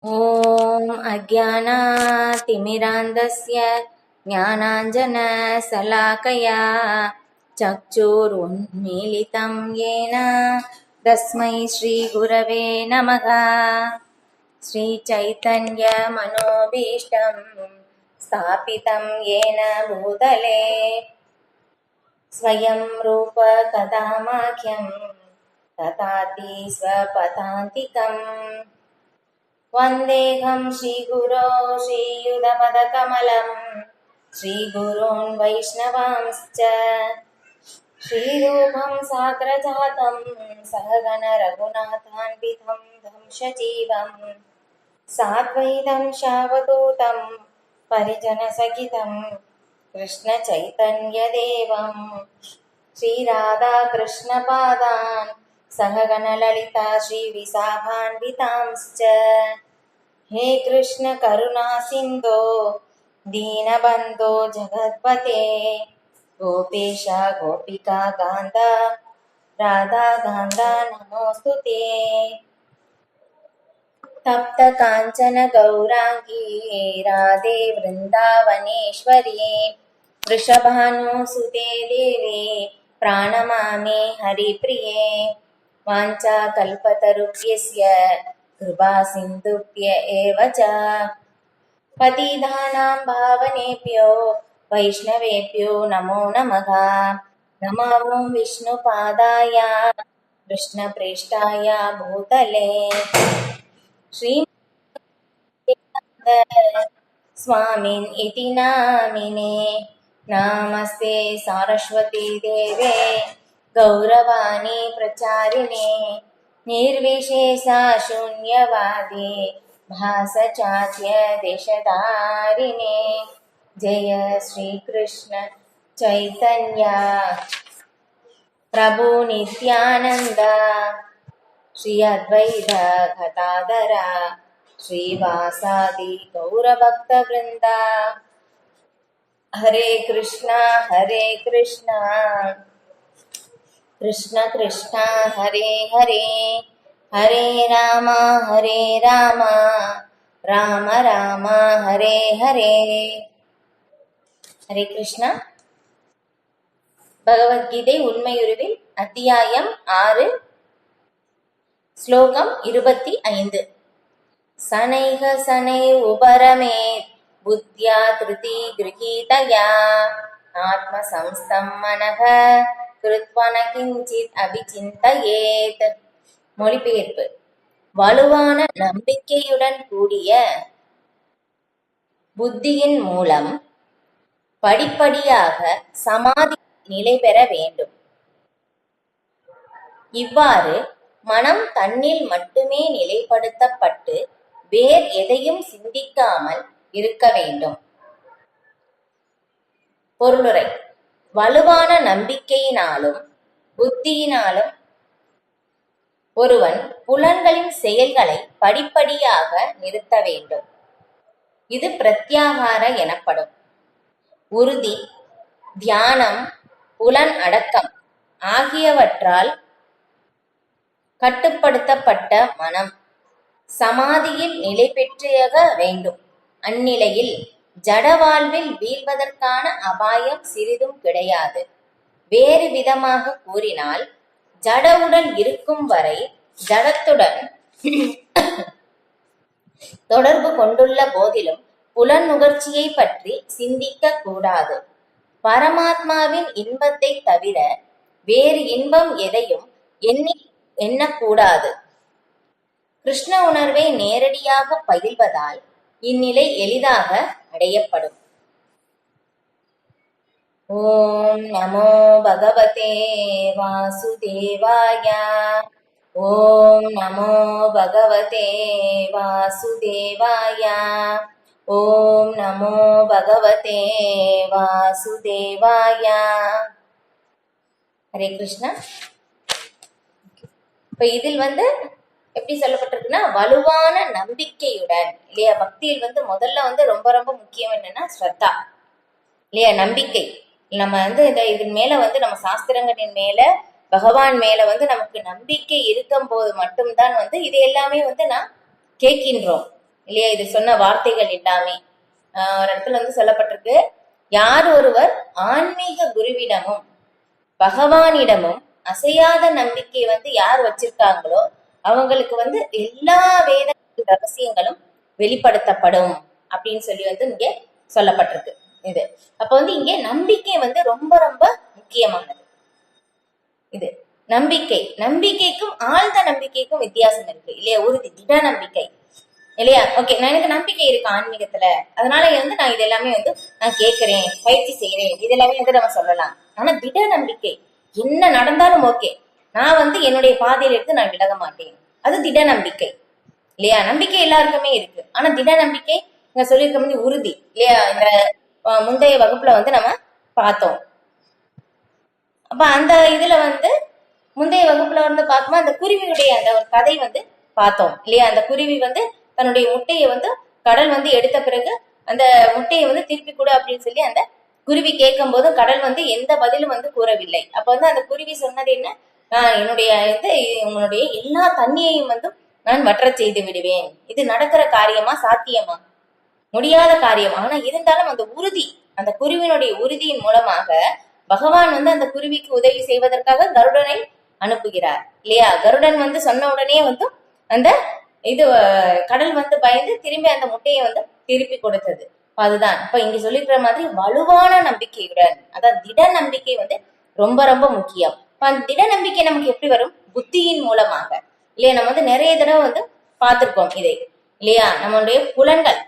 ॐ अज्ञानातिमिरान्धस्य ज्ञानाञ्जनशलाकया चक्षुरुन्मीलितं येन तस्मै श्रीगुरवे नमः। श्रीचैतन्यमनोभीष्टं स्थापितं येन भूतले स्वयं रूप कदा मह्यं ददाति स्वपदान्तिकम्। वन्देऽहं श्रीगुरो श्रीयुतपदकमलं श्रीगुरून् वैष्णवांश्च श्रीरूपं साग्रजातं सहगण रघुनाथान्वितं तं सजीवं साद्वैतं सावधूतं परिजनसहितं कृष्णचैतन्यदेवं श्रीराधाकृष्णपादान् सहगणललिता श्रीविशाखान्वितांश्च। हे कृष्ण करुणा सिन्धो दीनबन्धो जगत्पते गोपेश गोपिका कान्त राधा कान्त नमोऽस्तुते। तप्त काञ्चन गौराङ्गी राधे वृन्दावनेश्वरी वृषभानुसुते देवी प्रणमामि हरिप्रिये। वाञ्छाकल्पतरुभ्यश्च कृपासिन्धुभ्य एव च पतितानां पावनेभ्यो वैष्णवेभ्यो नमो नमः। नमो विष्णुपादाय कृष्णप्रेष्ठाय भूतले श्रीमद् स्वामिन् इति नामिने। नमस्ते सरस्वती देवे गौरवाणी प्रचारिणे निर्विशेषा शून्यवादी भासचाच्य देशधारिणे। जय श्री कृष्ण चैतन्य प्रभु नित्यानंद श्री अद्वैत गदाधर श्रीवासादि गौरभक्त वृंदा। हरे कृष्णा कृष्ण कृष्ण हरे हरे हरे राम राम राम हरे हरे। हरे कृष्णा. பகவத்கீதை உண்மையுருவில் அத்தியாயம் 6 ஸ்லோகம் 25. சனைக சனை உபரமேத் புத்யா திருதி கிரகீதயா ஆத்ம சம்ஸ்தம் மனக கிருத்வன கிஞ்சித் அபிசிந்தயேத். மொழிபெயர்ப்பு: வலுவான நம்பிக்கையுடன் கூடிய புத்தியின் மூலம் படிப்படியாக சமாதி நிலை பெற வேண்டும். இவ்வாறு மனம் தன்னில் மட்டுமே நிலைப்படுத்தப்பட்டு வேறு எதையும் சிந்திக்காமல் இருக்க வேண்டும். பொருளுரை: வலுவான நம்பிக்கையினாலும் புத்தியினாலும் ஒருவன் புலன்களின் செயல்களை படிப்படியாக நிறுத்த வேண்டும். இது பிரத்யாகார எனப்படும். உறுதி, தியானம், புலன் அடக்கம் ஆகியவற்றால் கட்டுப்படுத்தப்பட்ட மனம் சமாதியில் நிலை பெற்றியாக வேண்டும். அந்நிலையில் ஜட வாழ்வில் வீழ்வதற்கான அபாயம் சிறிதும் கிடையாது. வேறு விதமாக கூறினால், ஜட உடல் இருக்கும் வரை ஜடத்துடன் தொடர்பு கொண்டுள்ள போதிலும் புலன் நுகர்ச்சியை பற்றி சிந்திக்க கூடாது. பரமாத்மாவின் இன்பத்தை தவிர வேறு இன்பம் எதையும் எண்ணக்கூடாது. கிருஷ்ண உணர்வை நேரடியாக பயில்வதால் இந்நிலை எளிதாக அடையப்படும். ஓம் நமோ பகவதே வாசுதேவாய. ஓம் நமோ பகவதே வாசுதேவாய. ஓம் நமோ பகவதே வாசுதேவாய. ஹரே கிருஷ்ணா. இப்ப இதில் எப்படி சொல்லப்பட்டிருக்குன்னா, வலுவான நம்பிக்கையுடன் இல்லையா. பக்தியில் முதல்ல ரொம்ப ரொம்ப முக்கியம் என்னன்னா ஸ்ரத்தா இல்லையா, நம்பிக்கை. நம்ம இதன் மேல நம்ம சாஸ்திரங்களின் மேல பகவான் மேல நமக்கு நம்பிக்கை இருக்கும் போது மட்டும்தான் இது எல்லாமே நான் கேட்கின்றோம். இல்லையா இது சொன்ன வார்த்தைகள் எல்லாமே ஒரு இடத்துல வந்து சொல்லப்பட்டிருக்கு, யார் ஒருவர் ஆன்மீக குருவிடமும் பகவானிடமும் அசையாத நம்பிக்கை வந்து யார் வச்சிருக்காங்களோ அவங்களுக்கு வந்து எல்லா வேத ரகசியங்களும் வெளிப்படுத்தப்படும் அப்படின்னு சொல்லி வந்து இங்க சொல்லப்பட்டிருக்கு. இது அப்ப வந்து இங்க நம்பிக்கை வந்து ரொம்ப ரொம்ப முக்கியமானது. இது நம்பிக்கைக்கும் ஆழ்ந்த நம்பிக்கைக்கும் வித்தியாசம் இருக்கு இல்லையா? உறுதி, திட நம்பிக்கை இல்லையா? ஓகே, நான் எனக்கு நம்பிக்கை இருக்கு ஆன்மீகத்துல, அதனால வந்து நான் இது எல்லாமே வந்து நான் கேட்கிறேன், பயிற்சி செய்யறேன், இது எல்லாமே வந்து நம்ம சொல்லலாம். ஆனா திட நம்பிக்கை, என்ன நடந்தாலும் ஓகே, நான் வந்து என்னுடைய பாதையில இருந்து நான் விலக மாட்டேன், அது திட நம்பிக்கை இல்லையா? நம்பிக்கை எல்லாருக்குமே இருக்கு, ஆனா திட நம்பிக்கை இங்க சொல்லியிருக்க வந்து உறுதி இல்லையா? இந்த முந்தைய வகுப்புல வந்து நம்ம பார்த்தோம். அப்ப அந்த இதுல வந்து முந்தைய வகுப்புல வந்து பார்க்கும்போது அந்த குருவியுடைய அந்த ஒரு கதை வந்து பார்த்தோம் இல்லையா? அந்த குருவி வந்து தன்னுடைய முட்டையை வந்து கடல் வந்து எடுத்த பிறகு அந்த முட்டையை வந்து திருப்பி கொடு அப்படின்னு சொல்லி அந்த குருவி கேட்கும் போது கடல் வந்து எந்த பதிலும் வந்து கூறவில்லை. அப்ப வந்து அந்த குருவி சொன்னது என்ன, என்னுடைய இது உங்களுடைய எல்லா தண்ணியையும் வந்து நான் வற்ற செய்து விடுவேன். இது நடக்கிற காரியமா, சாத்தியமா? முடியாத காரியம். ஆனா இருந்தாலும் அந்த உறுதி, அந்த குருவினுடைய உறுதியின் மூலமாக பகவான் வந்து அந்த குருவிக்கு உதவி செய்வதற்காக கருடனை அனுப்புகிறார் இல்லையா? கருடன் வந்து சொன்ன உடனே வந்து அந்த இது கடல் வந்து பயந்து திரும்பி அந்த முட்டையை வந்து திருப்பி கொடுத்தது. அதுதான் இப்ப இங்க சொல்லிக்கிற மாதிரி வலுவான நம்பிக்கையுடன், அதாவது திட நம்பிக்கை வந்து ரொம்ப ரொம்ப முக்கியம். அந்த திட நம்பிக்கை நமக்கு எப்படி வரும்? புத்தியின் மூலமாக இல்லையா? நம்ம வந்து நிறைய தடவை வந்து பார்த்திருக்கோம் இதை இல்லையா? நம்மளுடைய புலன்கள்,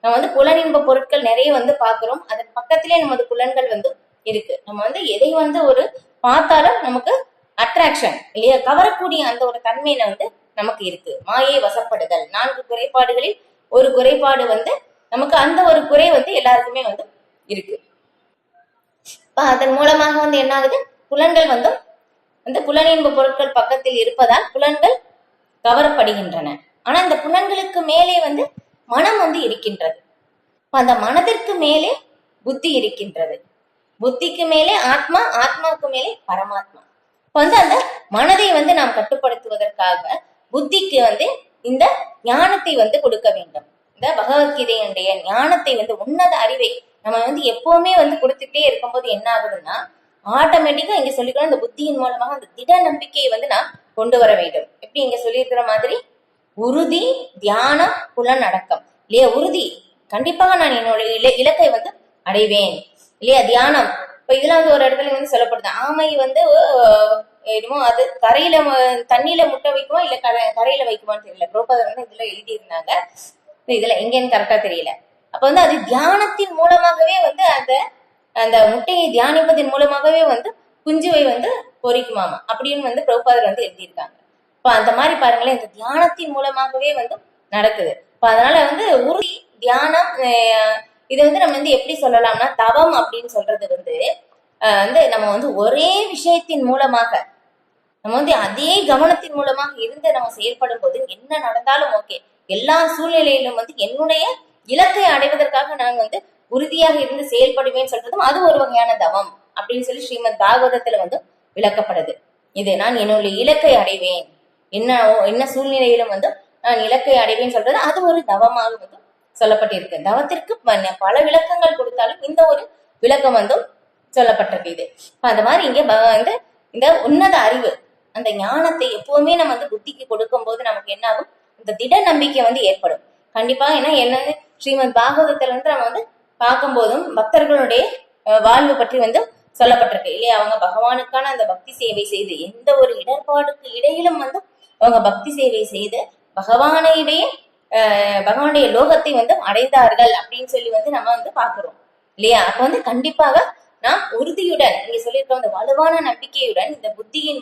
நம்ம வந்து புலனின்ப பொருட்கள் நிறைய வந்து பாக்குறோம், அதன் பக்கத்திலே நமது புலன்கள் வந்து இருக்கு. நம்ம வந்து எதை வந்து ஒரு பார்த்தாலும் நமக்கு அட்ராக்ஷன் இல்லையா, கவரக்கூடிய அந்த ஒரு தன்மையில வந்து நமக்கு இருக்கு. மாயை வசப்படுதல், 4 குறைபாடுகளில் ஒரு குறைபாடு வந்து நமக்கு அந்த ஒரு குறை வந்து எல்லாருக்குமே வந்து இருக்கு. அதன் மூலமாக வந்து என்ன ஆகுது, புலன்கள் வந்து அந்த புலனின்ப பொருட்கள் பக்கத்தில் இருப்பதால் புலன்கள் கவரப்படுகின்றன. ஆனா இந்த புலன்களுக்கு மேலே வந்து மனம் வந்து இருக்கின்றது. அந்த மனதிற்கு மேலே புத்தி இருக்கின்றது, புத்திக்கு மேலே ஆத்மா, ஆத்மாவுக்கு மேலே பரமாத்மா. வந்து அந்த மனதை வந்து நாம் கட்டுப்படுத்துவதற்காக புத்திக்கு வந்து இந்த ஞானத்தை வந்து கொடுக்க வேண்டும். இந்த பகவத்கீதையினுடைய ஞானத்தை வந்து, உன்னத அறிவை நம்ம வந்து எப்பவுமே வந்து கொடுத்துட்டே இருக்கும்போது என்ன ஆகுதுன்னா, ஆட்டோமேட்டிக்கா இங்க சொல்லிக்கணும், இந்த புத்தியின் மூலமாக அந்த திட நம்பிக்கையை வந்து நாம் கொண்டு வர வேண்டும். எப்படி இங்க சொல்லியிருக்கிற மாதிரி உறுதி, தியானம், புலன் அடக்கம் இல்லையா? உறுதி, கண்டிப்பாக நான் என்னுடைய இலக்கை வந்து அடைவேன் இல்லையா? தியானம், இப்ப இதுல வந்து ஒரு இடத்துல வந்து சொல்லப்படுது, ஆமை வந்து என்னமோ அது கரையில தண்ணியில முட்டை வைக்குமா இல்ல கரையில வைக்குமான்னு தெரியல, புரோபதர் வந்து இதுல எழுதி இருந்தாங்க, இதுல எங்கன்னு கரெக்டா தெரியல. அப்ப வந்து அது தியானத்தின் மூலமாகவே வந்து அந்த அந்த முட்டையை தியானிப்பதன் மூலமாகவே வந்து குஞ்சுவை வந்து பொறிக்குமாமா அப்படின்னு வந்து பிரபுபாதர் வந்து எழுதியிருக்காங்க. இப்ப அந்த மாதிரி பாருங்களேன், இந்த தியானத்தின் மூலமாகவே வந்து நடக்குது. இப்ப அதனால வந்து உறுதி, தியானம், இதை வந்து நம்ம வந்து எப்படி சொல்லலாம்னா, தவம் அப்படின்னு சொல்றது வந்து நம்ம வந்து ஒரே விஷயத்தின் மூலமாக நம்ம வந்து அதே கவனத்தின் மூலமாக இருந்து நம்ம செயல்படும் போது என்ன நடந்தாலும் ஓகே, எல்லா சூழ்நிலையிலும் வந்து என்னுடைய இலக்கை அடைவதற்காக நான் வந்து உறுதியாக இருந்து செயல்படுவேன்னு சொல்றதும் அது ஒரு வகையான தவம் அப்படின்னு சொல்லி ஸ்ரீமத் பாகவதத்துல வந்து விளக்கப்படுது. இது நான் என்னுடைய இலக்கை அடைவேன், என்ன சூழ்நிலையிலும் வந்து நான் இலக்கை அடைவேன்னு சொல்றது அது ஒரு தவமாக வந்து சொல்லப்பட்டிருக்கு. தவத்திற்கு பல விளக்கங்கள் கொடுத்தாலும் இந்த ஒரு விளக்கம் வந்து சொல்லப்பட்டிருக்கு. இது அந்த மாதிரி இங்க வந்து இந்த உன்னத அறிவு, அந்த ஞானத்தை எப்பவுமே நம்ம வந்து புத்திக்கு கொடுக்கும் போது நமக்கு என்ன ஆகும், இந்த திட நம்பிக்கை வந்து ஏற்படும் கண்டிப்பா. ஏன்னா என்ன, ஸ்ரீமத் பாகவதத்துல வந்து நம்ம வந்து பார்க்கும் போதும் பக்தர்களுடைய வாழ்வு பற்றி வந்து சொல்லப்பட்டிருக்கு இல்லையா? அவங்க பகவானுக்கான அந்த பக்தி சேவை செய்து, எந்த ஒரு இடர்பாடுக்கு இடையிலும் வந்து அவங்க பக்தி சேவை செய்து பகவானுடைய லோகத்தை வந்து அடைந்தார்கள் அப்படின்னு சொல்லி வந்து நம்ம வந்து பாக்குறோம் இல்லையா? அப்ப வந்து கண்டிப்பாக நாம் உறுதியுடன், நீங்க சொல்லியிருக்கோம், அந்த வலுவான நம்பிக்கையுடன் இந்த புத்தியின்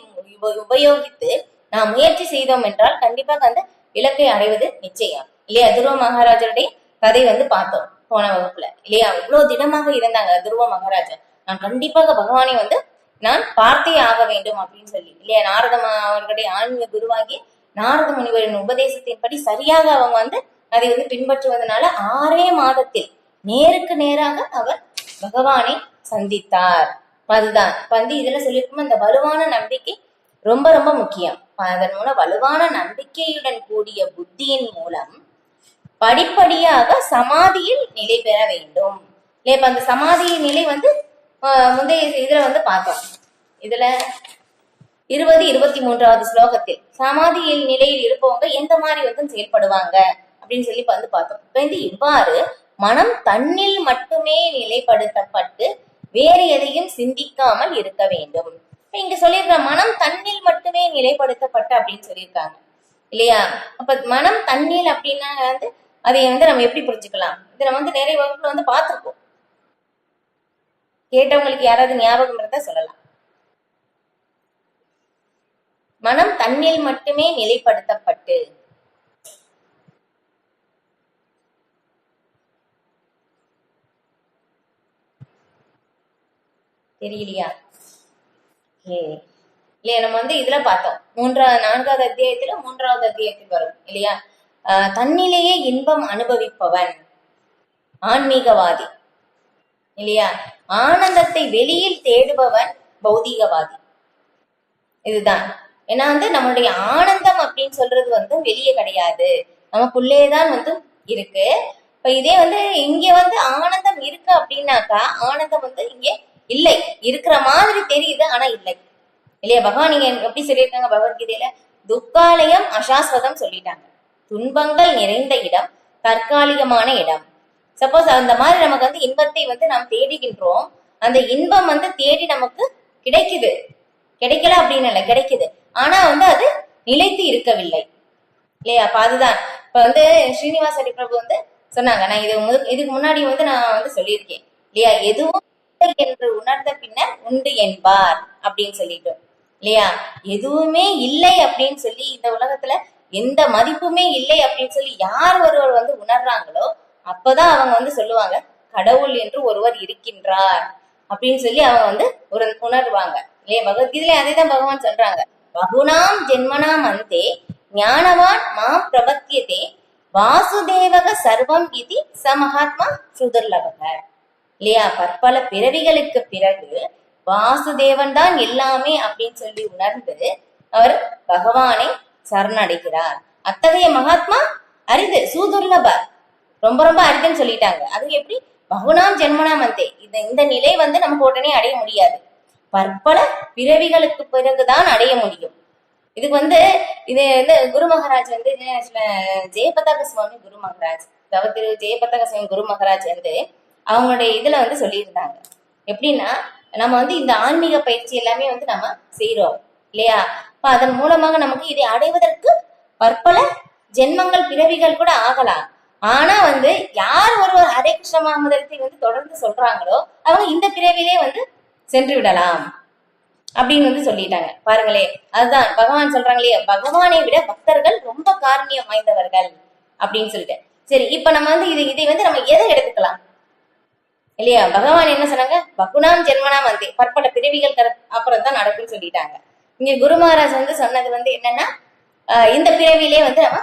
உபயோகித்து நாம் முயற்சி செய்தோம் என்றால் கண்டிப்பாக அந்த இலக்கை அடைவது நிச்சயம் இல்லையா? துருவ மகாராஜருடைய கதை வந்து பார்த்தோம் போன வகுப்புல இல்லையா? இவ்வளவு திடமாக இருந்தாங்க துருவ மகாராஜா, நான் கண்டிப்பாக பகவானை வந்து நான் பார்த்தே ஆக வேண்டும் அப்படின்னு சொல்லி இல்லையா? நாரத அவர்களுடைய ஆன்மீக குருவாகி நாரத முனிவரின் உபதேசத்தின்படி சரியாக அவங்க வந்து அதை வந்து பின்பற்றுவதனால 6 மாதத்தில் நேருக்கு நேராக அவர் பகவானை சந்தித்தார். அதுதான் வந்து இதுல சொல்லியிருக்கும், அந்த வலுவான நம்பிக்கை ரொம்ப ரொம்ப முக்கியம். அதன் மூலம் வலுவான நம்பிக்கையுடன் கூடிய புத்தியின் மூலம் படிப்படியாக சமாதியில் நிலை பெற வேண்டும். இப்ப அந்த சமாதியின் நிலை வந்து முந்தைய இதுல வந்து பார்த்தோம். இதுல 20, 23வது ஸ்லோகத்தில் சமாதியில் நிலையில் இருப்பவங்க எந்த மாதிரி வந்து செயல்படுவாங்க அப்படின்னு சொல்லி வந்து பார்த்தோம். இப்ப வந்து இவ்வாறு மனம் தன்னில் மட்டுமே நிலைப்படுத்தப்பட்டு வேறு எதையும் சிந்திக்காமல் இருக்க வேண்டும். இங்க சொல்லியிருக்க மனம் தன்னில் மட்டுமே நிலைப்படுத்தப்பட்ட அப்படின்னு சொல்லியிருக்காங்க இல்லையா? அப்ப மனம் தன்னில் அப்படின்னா வந்து அதை வந்து நம்ம எப்படி புரிஞ்சுக்கலாம்? இதை நம்ம வந்து நிறைய வகுப்புல வந்து பார்த்திருக்கோம். கேட்டவங்களுக்கு யாராவது ஞாபகம் இருந்தா சொல்லலாம். மனம் தன்னில் மட்டுமே நிலைப்படுத்தப்பட்டு தெரியலையா? இல்லையா? நம்ம வந்து இதுல பார்த்தோம் 4வது அத்தியாயத்துல 3வது அத்தியாயத்தில் வரும் இல்லையா? தன்னிலேயே இன்பம் அனுபவிப்பவன் ஆன்மீகவாதி இல்லையா? ஆனந்தத்தை வெளியில் தேடுபவன் பௌதீகவாதி. இதுதான். ஏன்னா வந்து நம்மளுடைய ஆனந்தம் அப்படின்னு சொல்றது வந்து வெளியே கிடையாது, நமக்குள்ளேதான் வந்து இருக்கு. இப்ப இதே வந்து இங்க வந்து ஆனந்தம் இருக்கு அப்படின்னாக்கா ஆனந்தம் வந்து இங்க இல்லை, இருக்கிற மாதிரி தெரியுது ஆனா இல்லை இல்லையா? பகவான் நீங்க எப்படி சொல்லியிருக்காங்க பகவத்கீதையில? துக்காலயம் அசாஸ்வதம் சொல்லிட்டாங்க. துன்பங்கள் நிறைந்த இடம், தற்காலிகமான இடம். சப்போஸ் அந்த மாதிரி நமக்கு வந்து இன்பத்தை வந்து நாம் தேடுகின்றோம், அந்த இன்பம் வந்து தேடி நமக்கு கிடைக்குது, கிடைக்கல அப்படின்னு இல்லை, கிடைக்குது. ஆனா வந்து அது நிலைத்து இருக்கவில்லை இல்லையா? அப்ப அதுதான் இப்ப வந்து ஸ்ரீனிவாச பிரபு வந்து சொன்னாங்க. நான் இதுக்கு முன்னாடி வந்து நான் வந்து சொல்லியிருக்கேன் இல்லையா? எதுவும் என்று உணர்ந்த பின்னர் உண்டு என்பார் அப்படின்னு சொல்லிட்டு இல்லையா? எதுவுமே இல்லை அப்படின்னு சொல்லி இந்த உலகத்துல எந்த மதிப்புமே இல்லை அப்படின்னு சொல்லி யார் ஒருவர் வந்து உணர்றாங்களோ அப்பதான் அவங்க வந்து சொல்லுவாங்க கடவுள் என்று ஒருவர் இருக்கின்றார் அப்படின்னு சொல்லி அவங்க வந்து உணர்வாங்க இல்லையா? பகவத்கீதையில அதேதான் பகவான் சொல்றாங்க. பகுனாம் ஜென்மனாம் அந்தே ஞானவான் மாம் பிரபத்தியதே வாசுதேவக சர்வம் இது சமகாத்மா சுதர்லபக இல்லையா? பற்பல பிறவிகளுக்கு பிறகு வாசுதேவன் தான் எல்லாமே அப்படின்னு சொல்லி உணர்ந்து அவர் பகவானை சரணடைகிறார். அத்தகைய மகாத்மா அரிது, சூதுர்லப, ரொம்ப ரொம்ப அரிதுன்னு சொல்லிட்டாங்க. அது எப்படி? பகுனாம் ஜென்மனாம் அந்தே, இந்த நிலை வந்து நமக்கு உடனே அடைய முடியாது, பற்பல பிறவிகளுக்கு பிறகுதான் அடைய முடியும். இதுக்கு வந்து இது வந்து குரு மகாராஜ் வந்து ஜெயபதாக சுவாமி குரு மகாராஜ், திரு ஜெயபதாக சுவாமி குரு மகாராஜ் வந்து அவங்களுடைய இதுல வந்து சொல்லியிருந்தாங்க. எப்படின்னா நம்ம வந்து இந்த ஆன்மீக பயிற்சி எல்லாமே வந்து நம்ம செய்யறோம் இல்லையா? அதன் மூலமாக நமக்கு இதை அடைவதற்கு பற்பல ஜென்மங்கள் பிறவிகள் கூட ஆகலாம். ஆனா வந்து யார் ஒருவர் ஹரே கிருஷ்ண மகாமந்திரத்தை வந்து தொடர்ந்து சொல்றாங்களோ அவங்க இந்த பிறவிலே வந்து சென்று விடலாம் அப்படின்னு வந்து சொல்லிட்டாங்க. பாருங்களே, அதுதான் பகவான் சொல்றாங்களே, பகவானை விட பக்தர்கள் ரொம்ப காரணியம் வாய்ந்தவர்கள் அப்படின்னு சொல்லிட்டு. சரி, இப்ப நம்ம வந்து இதை வந்து நம்ம எதை எடுத்துக்கலாம் இல்லையா? பகவான் என்ன சொன்னாங்க? பகுனாம் ஜென்மனாம் வந்தே, பற்பல பிறவிகள் அப்புறம் தான் நடக்கும்னு சொல்லிட்டாங்க. இங்க குரு மகாராஜ் வந்து சொன்னது வந்து என்னன்னா இந்த பிறவிலே வந்து நம்ம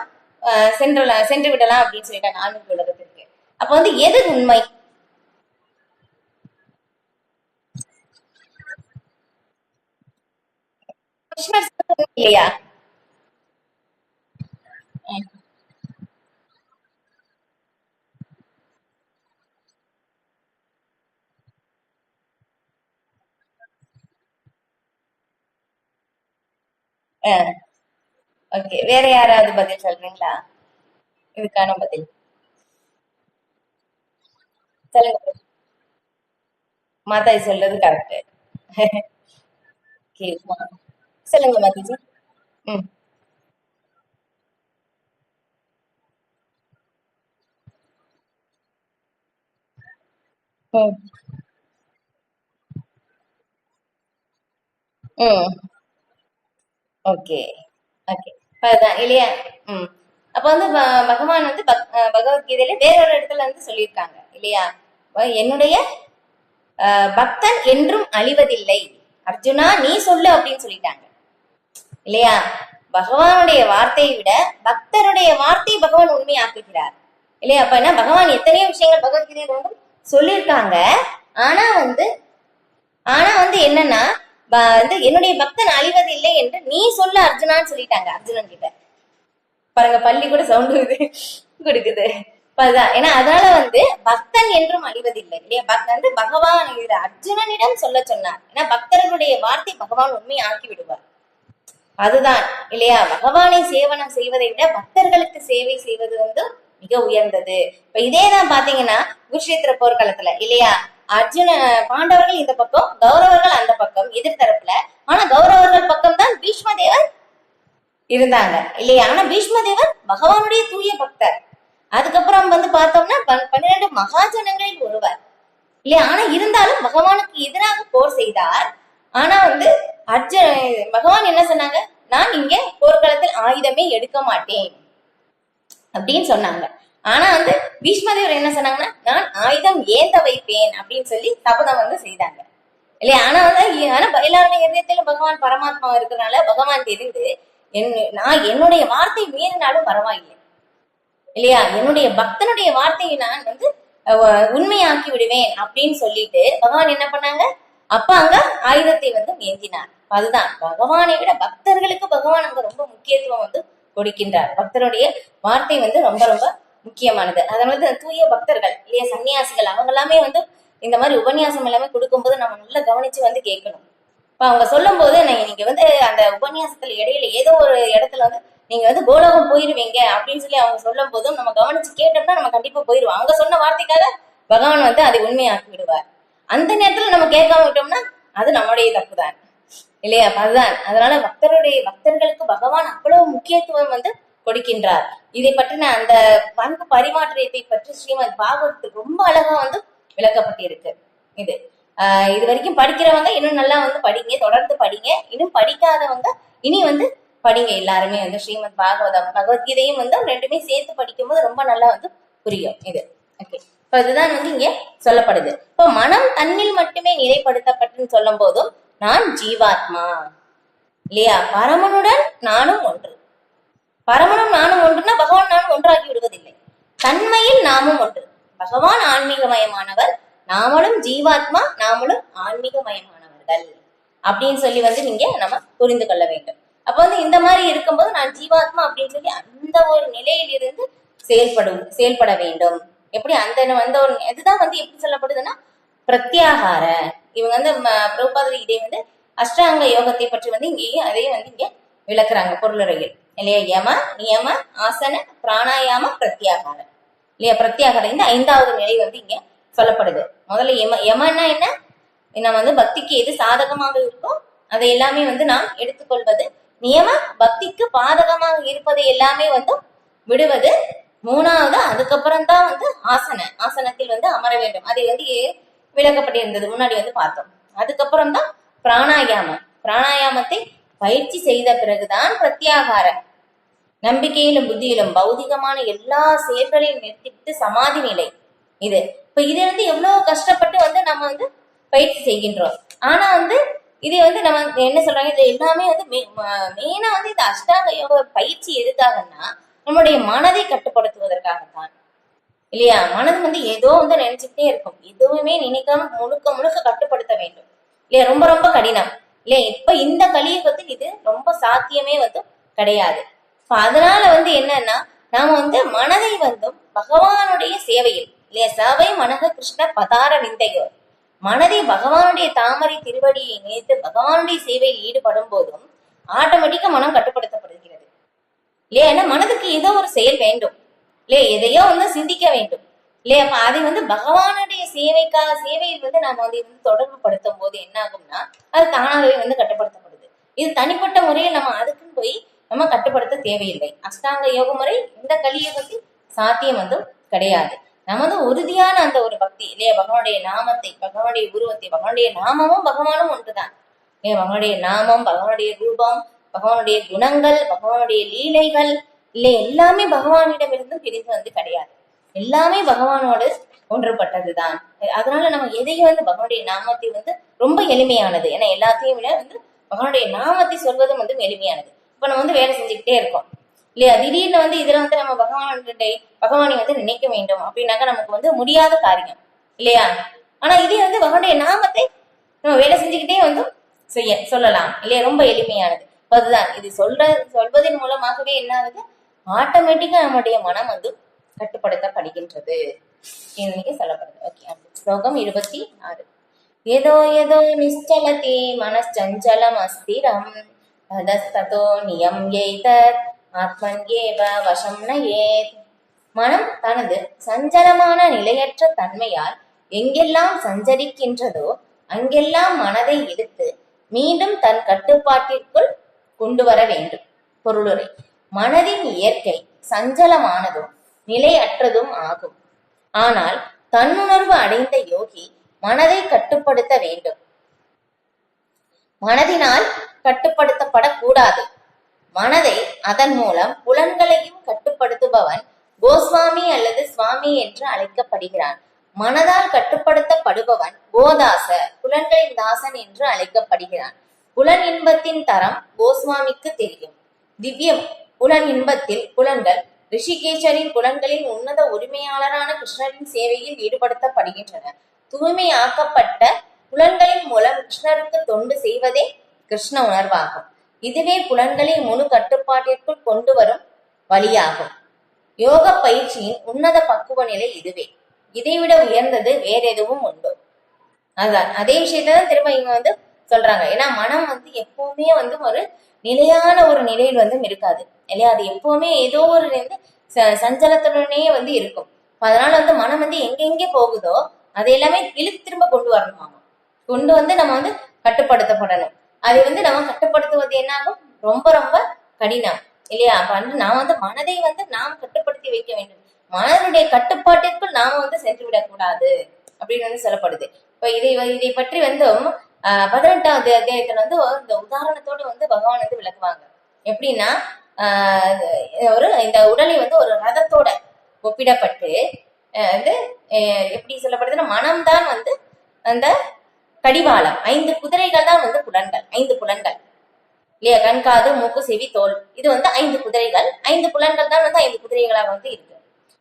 சென்று விடலாம் அப்படின்னு சொல்லிட்டாங்க ஆன்மீக உலகத்திற்கு. அப்ப வந்து எது உண்மை? கிருஷ்ணர் இல்லையா? ஓகே, வேற யாராவது பதில் சொல்றீங்களா இதுக்கான பதில்? சொல்லுங்க. மாதாஜி சொல்றது கரெக்ட். சொல்லுங்க மாதாஜி. ம் ம் ம் ஓகே ஓகே, அதுதான் இல்லையா? ம் அப்ப வந்து பகவான் வந்து பகவத்கீதையில வேறொரு இடத்துல வந்து சொல்லியிருக்காங்க இல்லையா? என்னுடைய பக்தன் என்றும் அழிவதில்லை அர்ஜுனா, நீ சொல்லு அப்படின்னு சொல்லிட்டாங்க இல்லையா? பகவானுடைய வார்த்தையை விட பக்தருடைய வார்த்தையை பகவான் உண்மையாக்குகிறார் இல்லையா? அப்ப என்ன, பகவான் எத்தனையோ விஷயங்கள் பகவத்கீதையில வந்து சொல்லியிருக்காங்க. ஆனா வந்து என்னன்னா வந்து என்னுடைய பக்தன் அழிவதில்லை என்று நீ சொல்ல அர்ஜுனான்னு சொல்லிட்டாங்க அர்ஜுனன் கிட்ட. பாருங்க, பள்ளி கூட சவுண்ட் வருது. கொடுக்குது. அதுதான். ஏன்னா அதனால வந்து பக்தன் என்றும் அழிவதில்லை இல்லையா. வந்து பகவான் அர்ஜுனனிடம் சொல்ல சொன்னார். ஏன்னா பக்தர்களுடைய வார்த்தை பகவான் உண்மை ஆக்கி விடுவார். அதுதான் இல்லையா. பகவானை சேவனம் செய்வதை விட பக்தர்களுக்கு சேவை செய்வது வந்து மிக உயர்ந்தது. இப்ப இதேதான் பாத்தீங்கன்னா குருஷேத்திர போர்க்களத்துல இல்லையா, அர்ஜுன பாண்டவர்கள் இந்த பக்கம், கௌரவர்கள் அந்த பக்கம், எதிர்த்தரப்புல. ஆனா கௌரவர்கள் பக்கம் தான் பீஷ்ம தேவர் இருந்தாங்க இல்லையா. ஆனா பீஷ்ம தேவர் பகவானுடைய தூய பக்தர். அதுக்கப்புறம் வந்து பார்த்தோம்னா 12 மகாஜனங்களில் ஒருவர் இல்லையா. ஆனா இருந்தாலும் பகவானுக்கு எதிராக போர் செய்தார். ஆனா வந்து பகவான் என்ன சொன்னாங்க, நான் இங்க போர்க்களத்தில் ஆயுதமே எடுக்க மாட்டேன் அப்படின்னு சொன்னாங்க. ஆனா வந்து பீஷ்மதேவர் என்ன சொன்னாங்கன்னா, நான் ஆயுதம் ஏந்த வைப்பேன் அப்படின்னு சொல்லி சபதம் வந்து செய்தாங்க இல்லையா. ஆனா வந்து எல்லாருடைய இதயத்திலும் பகவான் பரமாத்மா இருக்கிறதுனால பகவான் தெரிந்து நான் என்னுடைய வார்த்தை மீறினாலும் பரவாயில்லை இல்லையா, என்னுடைய பக்தனுடைய வார்த்தையை நான் வந்து உண்மையாக்கி விடுவேன் அப்படின்னு சொல்லிட்டு பகவான் என்ன பண்ணாங்க, அப்ப அங்க ஆயுதத்தை வந்து ஏந்தினார். அதுதான் பகவானை விட பக்தர்களுக்கு பகவான் அங்க ரொம்ப முக்கியத்துவம் வந்து கொடுக்கின்றார். பக்தருடைய வார்த்தை வந்து ரொம்ப ரொம்ப முக்கியமானது. அதாவது வந்து தூய பக்தர்கள் இல்லையா, சன்னியாசிகள் அவங்க எல்லாமே வந்து இந்த மாதிரி உபன்யாசம் எல்லாமே கொடுக்கும்போது நம்ம நல்லா கவனிச்சு வந்து கேட்கணும். இப்ப அவங்க சொல்லும் போது நீங்க வந்து அந்த உபன்யாசத்துல இடையில ஏதோ ஒரு இடத்துல வந்து நீங்க வந்து கோலோகம் போயிருவீங்க அப்படின்னு சொல்லி அவங்க சொல்லும் போதும் நம்ம கவனிச்சு கேட்டோம்னா நம்ம கண்டிப்பா போயிருவோம். அவங்க சொன்ன வார்த்தைக்காக பகவான் வந்து அதை உண்மையாக்கி விடுவார். அந்த நேரத்துல நம்ம கேட்காம விட்டோம்னா அது நம்முடைய தப்பு தான் இல்லையா. அதுதான். அதனால பக்தர்களுக்கு பகவான் அவ்வளவு முக்கியத்துவம் வந்து கொடுக்கின்றார். இதை பற்றின அந்த பண்பு பரிமாற்றத்தை பற்றி ஸ்ரீமத் பாகவத் ரொம்ப அழகா வந்து விளக்கப்பட்டிருக்கு. இது வரைக்கும் படிக்கிறவங்க இன்னும் நல்லா வந்து படிங்க, தொடர்ந்து படிங்க. இன்னும் படிக்காதவங்க இனி வந்து படிங்க. எல்லாருமே வந்து ஸ்ரீமத் பாகவதம் பகவத்கீதையும் வந்து ரெண்டுமே சேர்த்து படிக்கும்போது ரொம்ப நல்லா வந்து புரியும். ஓகே. இப்ப இதுதான் வந்து இங்க சொல்லப்படுது. இப்போ மனம் தன்னில் மட்டுமே நிலைப்படுத்தப்பட்டுன்னு சொல்லும் போதும் நான் ஜீவாத்மா இல்லையா, பரமனுடன் நானும் ஒன்று. பரமனும் நானும் ஒன்றுனா பகவான் நானும் ஒன்றாகி விடுவதில்லை. தன்மையில் நாமும் ஒன்று. பகவான் ஆன்மீகமயமானவர், நாமளும் ஜீவாத்மா, நாமளும் ஆன்மீகமயமானவர்கள் அப்படின்னு சொல்லி வந்து நீங்க நம்ம புரிந்து கொள்ள வேண்டும். அப்ப வந்து இந்த மாதிரி இருக்கும்போது நான் ஜீவாத்மா அப்படின்னு சொல்லி அந்த ஒரு நிலையிலிருந்து செயல்பட வேண்டும். எப்படி அந்த ஒரு இதுதான் வந்து எப்படி சொல்லப்படுதுன்னா பிரத்யாகார. இவங்க வந்து பிரபுபாதர் இதை வந்து அஷ்டாங்க யோகத்தை பற்றி வந்து இங்கேயும் அதையும் வந்து இங்க விளக்குறாங்க பொருளுரையில் இல்லையா. யம நியம ஆசன பிராணாயாம பிரத்யாகார இல்லையா. பிரத்யாகாரம் இந்த 5வது நிலை வந்து இங்க சொல்லப்படுது. முதல்ல யமன்னா என்ன, நம்ம வந்து பக்திக்கு எது சாதகமாக இருக்கோ அதை எல்லாமே வந்து நாம் எடுத்துக்கொள்வது. நியம பக்திக்கு பாதகமாக இருப்பதை எல்லாமே வந்து விடுவது. 3வது அதுக்கப்புறம் தான் வந்து ஆசனத்தில் வந்து அமர வேண்டும். அதை வந்து விளக்கப்பட்டிருந்தது முன்னாடி வந்து பார்த்தோம். அதுக்கப்புறம் தான் பிராணாயாமத்தை பயிற்சி செய்த பிறகுதான் பிரத்யாகாரம். நம்பிக்கையிலும் புத்தியிலும் பௌதிகமான எல்லா செயல்களையும் நிறுத்திட்டு சமாதி நிலை. இப்ப இது வந்து எவ்வளவு கஷ்டப்பட்டு வந்து நம்ம வந்து பயிற்சி செய்கின்றோம். ஆனா வந்து இதை வந்து நம்ம என்ன சொல்றாங்க, இது எல்லாமே வந்து மெயினா வந்து இந்த அஷ்டாங்க யோக பயிற்சி எதுக்காகன்னா நம்மளுடைய மனதை கட்டுப்படுத்துவதற்காகத்தான் இல்லையா. மனது வந்து ஏதோ வந்து நினைச்சுட்டே இருக்கும், எதுவுமே நினைக்காம முழுக்க கட்டுப்படுத்த வேண்டும் இல்லையா. ரொம்ப ரொம்ப கடினம் இல்லையா. இப்ப இந்த கலியுகத்தில் இது ரொம்ப சாத்தியமே வந்து கிடையாது. அதனால வந்து என்னன்னா நாம வந்து மனதை வந்து பகவானுடைய சேவையில் இல்லையா, சேவை மனக கிருஷ்ண பதார விந்தையோர், மனதை பகவானுடைய தாமரை திருவடியை நினைத்து பகவானுடைய சேவையில் ஈடுபடும் போதும் ஆட்டோமேட்டிக்கா மனம் கட்டுப்படுத்தப்படுகிறது இல்லையா. ஏன்னா மனதுக்கு ஏதோ ஒரு செயல் வேண்டும் இல்லையா, எதையோ வந்து சிந்திக்க வேண்டும் இல்லையா. அப்ப அதை வந்து பகவானுடைய சேவையில் வந்து நாம வந்து தொடர்பு படுத்தும் போது என்ன ஆகும்னா அது தானாகவே வந்து கட்டுப்படுத்தப்படுது. இது தனிப்பட்ட முறையில் நம்ம அதுக்குன்னு போய் நம்ம கட்டுப்படுத்த தேவையில்லை. அஷ்டாங்க யோக முறை இந்த கலியுகத்தில் சாத்தியம் வந்து கிடையாது. நமது உறுதியான அந்த ஒரு பக்தி இல்லையா, பகவானுடைய நாமத்தை, பகவானுடைய உருவத்தை, பகவானுடைய நாமமும் பகவானும் ஒன்றுதான் இல்லையா. பகவானுடைய நாமம், பகவானுடைய ரூபம், பகவானுடைய குணங்கள், பகவானுடைய லீலைகள் இல்லை, எல்லாமே பகவானிடமிருந்து பிரிந்து வந்து கிடையாது. எல்லாமே பகவானோடு ஒன்றுபட்டதுதான். அதனால நம்ம எதையும் வந்து பகவானுடைய நாமத்தை வந்து ரொம்ப எளிமையானது. ஏன்னா எல்லாத்தையும் விட வந்து பகவானுடைய நாமத்தை சொல்வதும் வந்து எளிமையானது. இப்ப நம்ம வந்து வேலை செஞ்சுக்கிட்டே இருக்கோம் இல்லையா. திடீர்னு வந்து இதுல வந்து நம்ம பகவானை வந்து நினைக்க வேண்டும் அப்படின்னாக்கா நமக்கு வந்து முடியாத காரியம் இல்லையா. ஆனா இதே வந்து பகவானுடைய நாமத்தை நம்ம வேலை செஞ்சுக்கிட்டே வந்து சொல்லலாம் இல்லையா, ரொம்ப எளிமையானது. அதுதான் இது சொல்வதன் மூலமாகவே என்ன ஆகுது, ஆட்டோமேட்டிக்கா நம்முடைய மனம் வந்து கட்டுப்படுத்தப்படுகின்றது இன்னைக்கு சொல்லப்படுது. ஓகே, ஸ்லோகம் 26. ஏதோ ஏதோ நிச்சலதி மனச்சஞ்சலம் அஸ்திரம் ததஸ்ததோ நியம்யைதத் ஆத்மன்யேவ வசம் நயேத். மனம் தனது சஞ்சலமான நிலையற்ற தன்மையால் எங்கெல்லாம் சஞ்சரிக்கின்றதோ அங்கெல்லாம் மனதை இழுத்து மீண்டும் தன் கட்டுப்பாட்டிற்குள் கொண்டு வர வேண்டும். பொருளுரை: மனதின் இயற்கை சஞ்சலமானதும் நிலையற்றதும் ஆகும். ஆனால் தன்னுணர்வு அடைந்த யோகி மனதை கட்டுப்படுத்த வேண்டும். மனதினால் கட்டுப்படுத்தப்படக்கூடாது. மனதை அதன் மூலம் புலன்களையும் கட்டுப்படுத்துபவன் கோஸ்வாமி அல்லது சுவாமி என்று அழைக்கப்படுகிறான். மனதால் கட்டுப்படுத்தப்படுபவன் கோதாச, புலன்களின் தாசன் என்று அழைக்கப்படுகிறான். புலன் இன்பத்தின் தரம் கோஸ்வாமிக்கு தெரியும். திவ்யம் புலன் இன்பத்தில் புலன்கள் ரிஷிகேஷரின் புலன்களின் உன்னத உரிமையாளரான கிருஷ்ணரின் சேவையில் ஈடுபடுத்தப்படுகின்றன. தூய்மையாக்கப்பட்ட புலன்களின் மூலம் கிருஷ்ணருக்கு தொண்டு செய்வதே கிருஷ்ண உணர்வாகும். இதுவே புலன்களை முழு கட்டுப்பாட்டிற்குள் கொண்டு வரும் வழியாகும். யோக பயிற்சியின் உன்னத பக்குவ நிலை இதுவே. இதைவிட உயர்ந்தது வேற எதுவும் உண்டு. அதான் அதே விஷயத்தான் திரும்ப இவங்க சொல்றாங்க. ஏன்னா மனம் எப்பவுமே ஒரு நிலையான ஒரு நிலையில் இருக்காது இல்லையா? அது எப்பவுமே ஏதோ ஒரு சஞ்சலத்துடனே இருக்கும். அதனால மனம் எங்கெங்கே போகுதோ அதை எல்லாமே திரும்ப கொண்டு வரணும். கொண்டு நம்ம கட்டுப்படுத்தப்படணும். அதை நம்ம கட்டுப்படுத்துவது என்னாகும்? ரொம்ப ரொம்ப கடினம் இல்லையா? அப்ப நாம் மனதை நாம் கட்டுப்படுத்தி வைக்க வேண்டும். மனதுடைய கட்டுப்பாட்டிற்குள் நாம சென்று விடக்கூடாது அப்படின்னு சொல்லப்படுது. இப்ப இதை பற்றி 18வது அத்தியாயத்துல இந்த உதாரணத்தோடு பகவான் விளக்குவாங்க. எப்படின்னா இந்த உடலை ஒரு ரதத்தோட ஒப்பிடப்பட்டு எப்படி சொல்லப்படுதுன்னா, மனம்தான் அந்த கடிவாளம். 5 குதிரைகள் தான் புலன்கள். 5 புலன்கள் இல்லையா? கண், காது, மூக்கு, செவி, தோல். இது 5 குதிரைகள். 5 புலன்கள் தான் 5 குதிரைகளாக இருக்கு.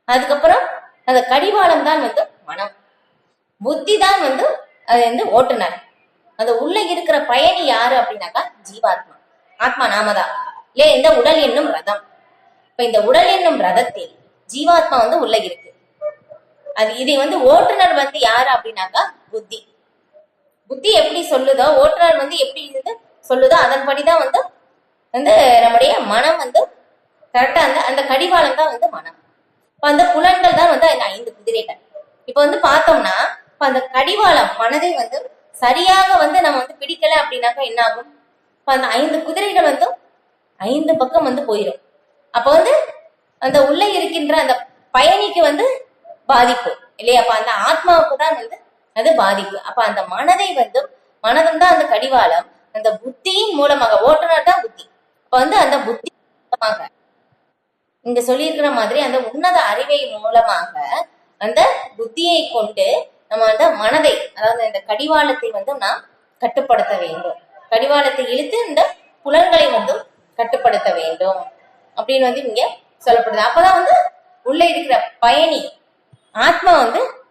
அதுக்கப்புறம் அந்த கடிவாளம் தான் மனம். புத்தி தான் அது ஓட்டுநர். அது உள்ள இருக்கிற பயணி யாரு அப்படின்னாக்கா ஜீவாத்மா, ஆத்மா நாமதான் இல்லையா? இந்த உடல் என்னும் ரதம். இப்ப இந்த உடல் என்னும் ரதத்தில் ஜீவாத்மா உள்ள இருக்கு. அது இதை ஓட்டுநர் யாரு அப்படின்னாக்கா புத்தி. புத்தி எப்படி சொல்லுதோ, ஓட்டுநர் எப்படி சொல்லுதோ அதன்படிதான் நம்முடைய மனம் கரெக்டா அந்த கடிவாளம் தான் மனம். இப்ப அந்த புலன்கள் தான் அந்த 5 குதிரைகள். இப்ப பார்த்தோம்னா அந்த கடிவாளம் மனதை சரியாக நம்ம பிடிக்கல அப்படின்னாக்கா என்ன ஆகும்? இப்ப அந்த 5 குதிரைகள் 5 பக்கம் போயிடும். அப்ப அந்த உள்ள இருக்கின்ற அந்த பயணிக்கு பாதிப்பு இல்லையா? அப்ப அந்த ஆத்மாவுக்கு தான் அது பாதிப்பு. அப்ப அந்த மனதை மனதும் தான் அந்த கடிவாளம். அந்த புத்தியின் மூலமாக, ஓட்டுநர் தான் புத்தி. அப்ப அந்த புத்தி மூலமாக இங்க சொல்லியிருக்கிற மாதிரி அந்த உன்னத அறிவை மூலமாக அந்த புத்தியை கொண்டு நம்ம மனதை, அதாவது இந்த கடிவாளத்தை நாம் கட்டுப்படுத்த வேண்டும். கடிவாளத்தை இழுத்து இந்த புலன்களை கட்டுப்படுத்த வேண்டும் அப்படின்னு இங்க சொல்லப்படுது. அப்பதான் உள்ள இருக்கிற பயணி ஆத்மா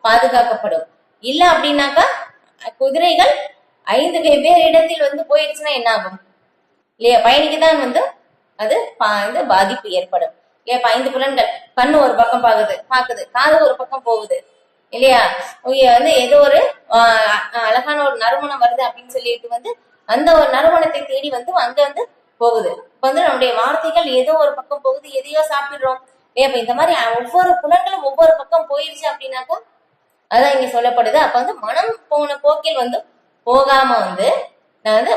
பாதுகாக்கப்படும். இல்ல அப்படின்னாக்கா குதிரைகள் 5 வெவ்வேறு இடத்தில் போயிடுச்சுன்னா என்ன ஆகும் இல்லையா? பயணிக்கு தான் அது பாதிப்பு ஏற்படும் இல்லையா? 5 புலன்கள், கண்ணு ஒரு பக்கம் பாக்குது, காது ஒரு பக்கம் போகுது இல்லையா? ஏதோ ஒரு அழகான ஒரு நறுமணம் வருது அப்படின்னு சொல்லிட்டு அந்த ஒரு நறுமணத்தை தேடி அங்க போகுது. இப்ப நம்முடைய வார்த்தைகள் ஏதோ ஒரு பக்கம் போகுது, எதையோ சாப்பிடுறோம் இல்லையா? இப்ப இந்த மாதிரி ஒவ்வொரு புலன்களும் ஒவ்வொரு பக்கம் போயிருச்சு அப்படின்னாக்கா அதான் இங்க சொல்லப்படுது. அப்ப மனம் போன போக்கில் போகாம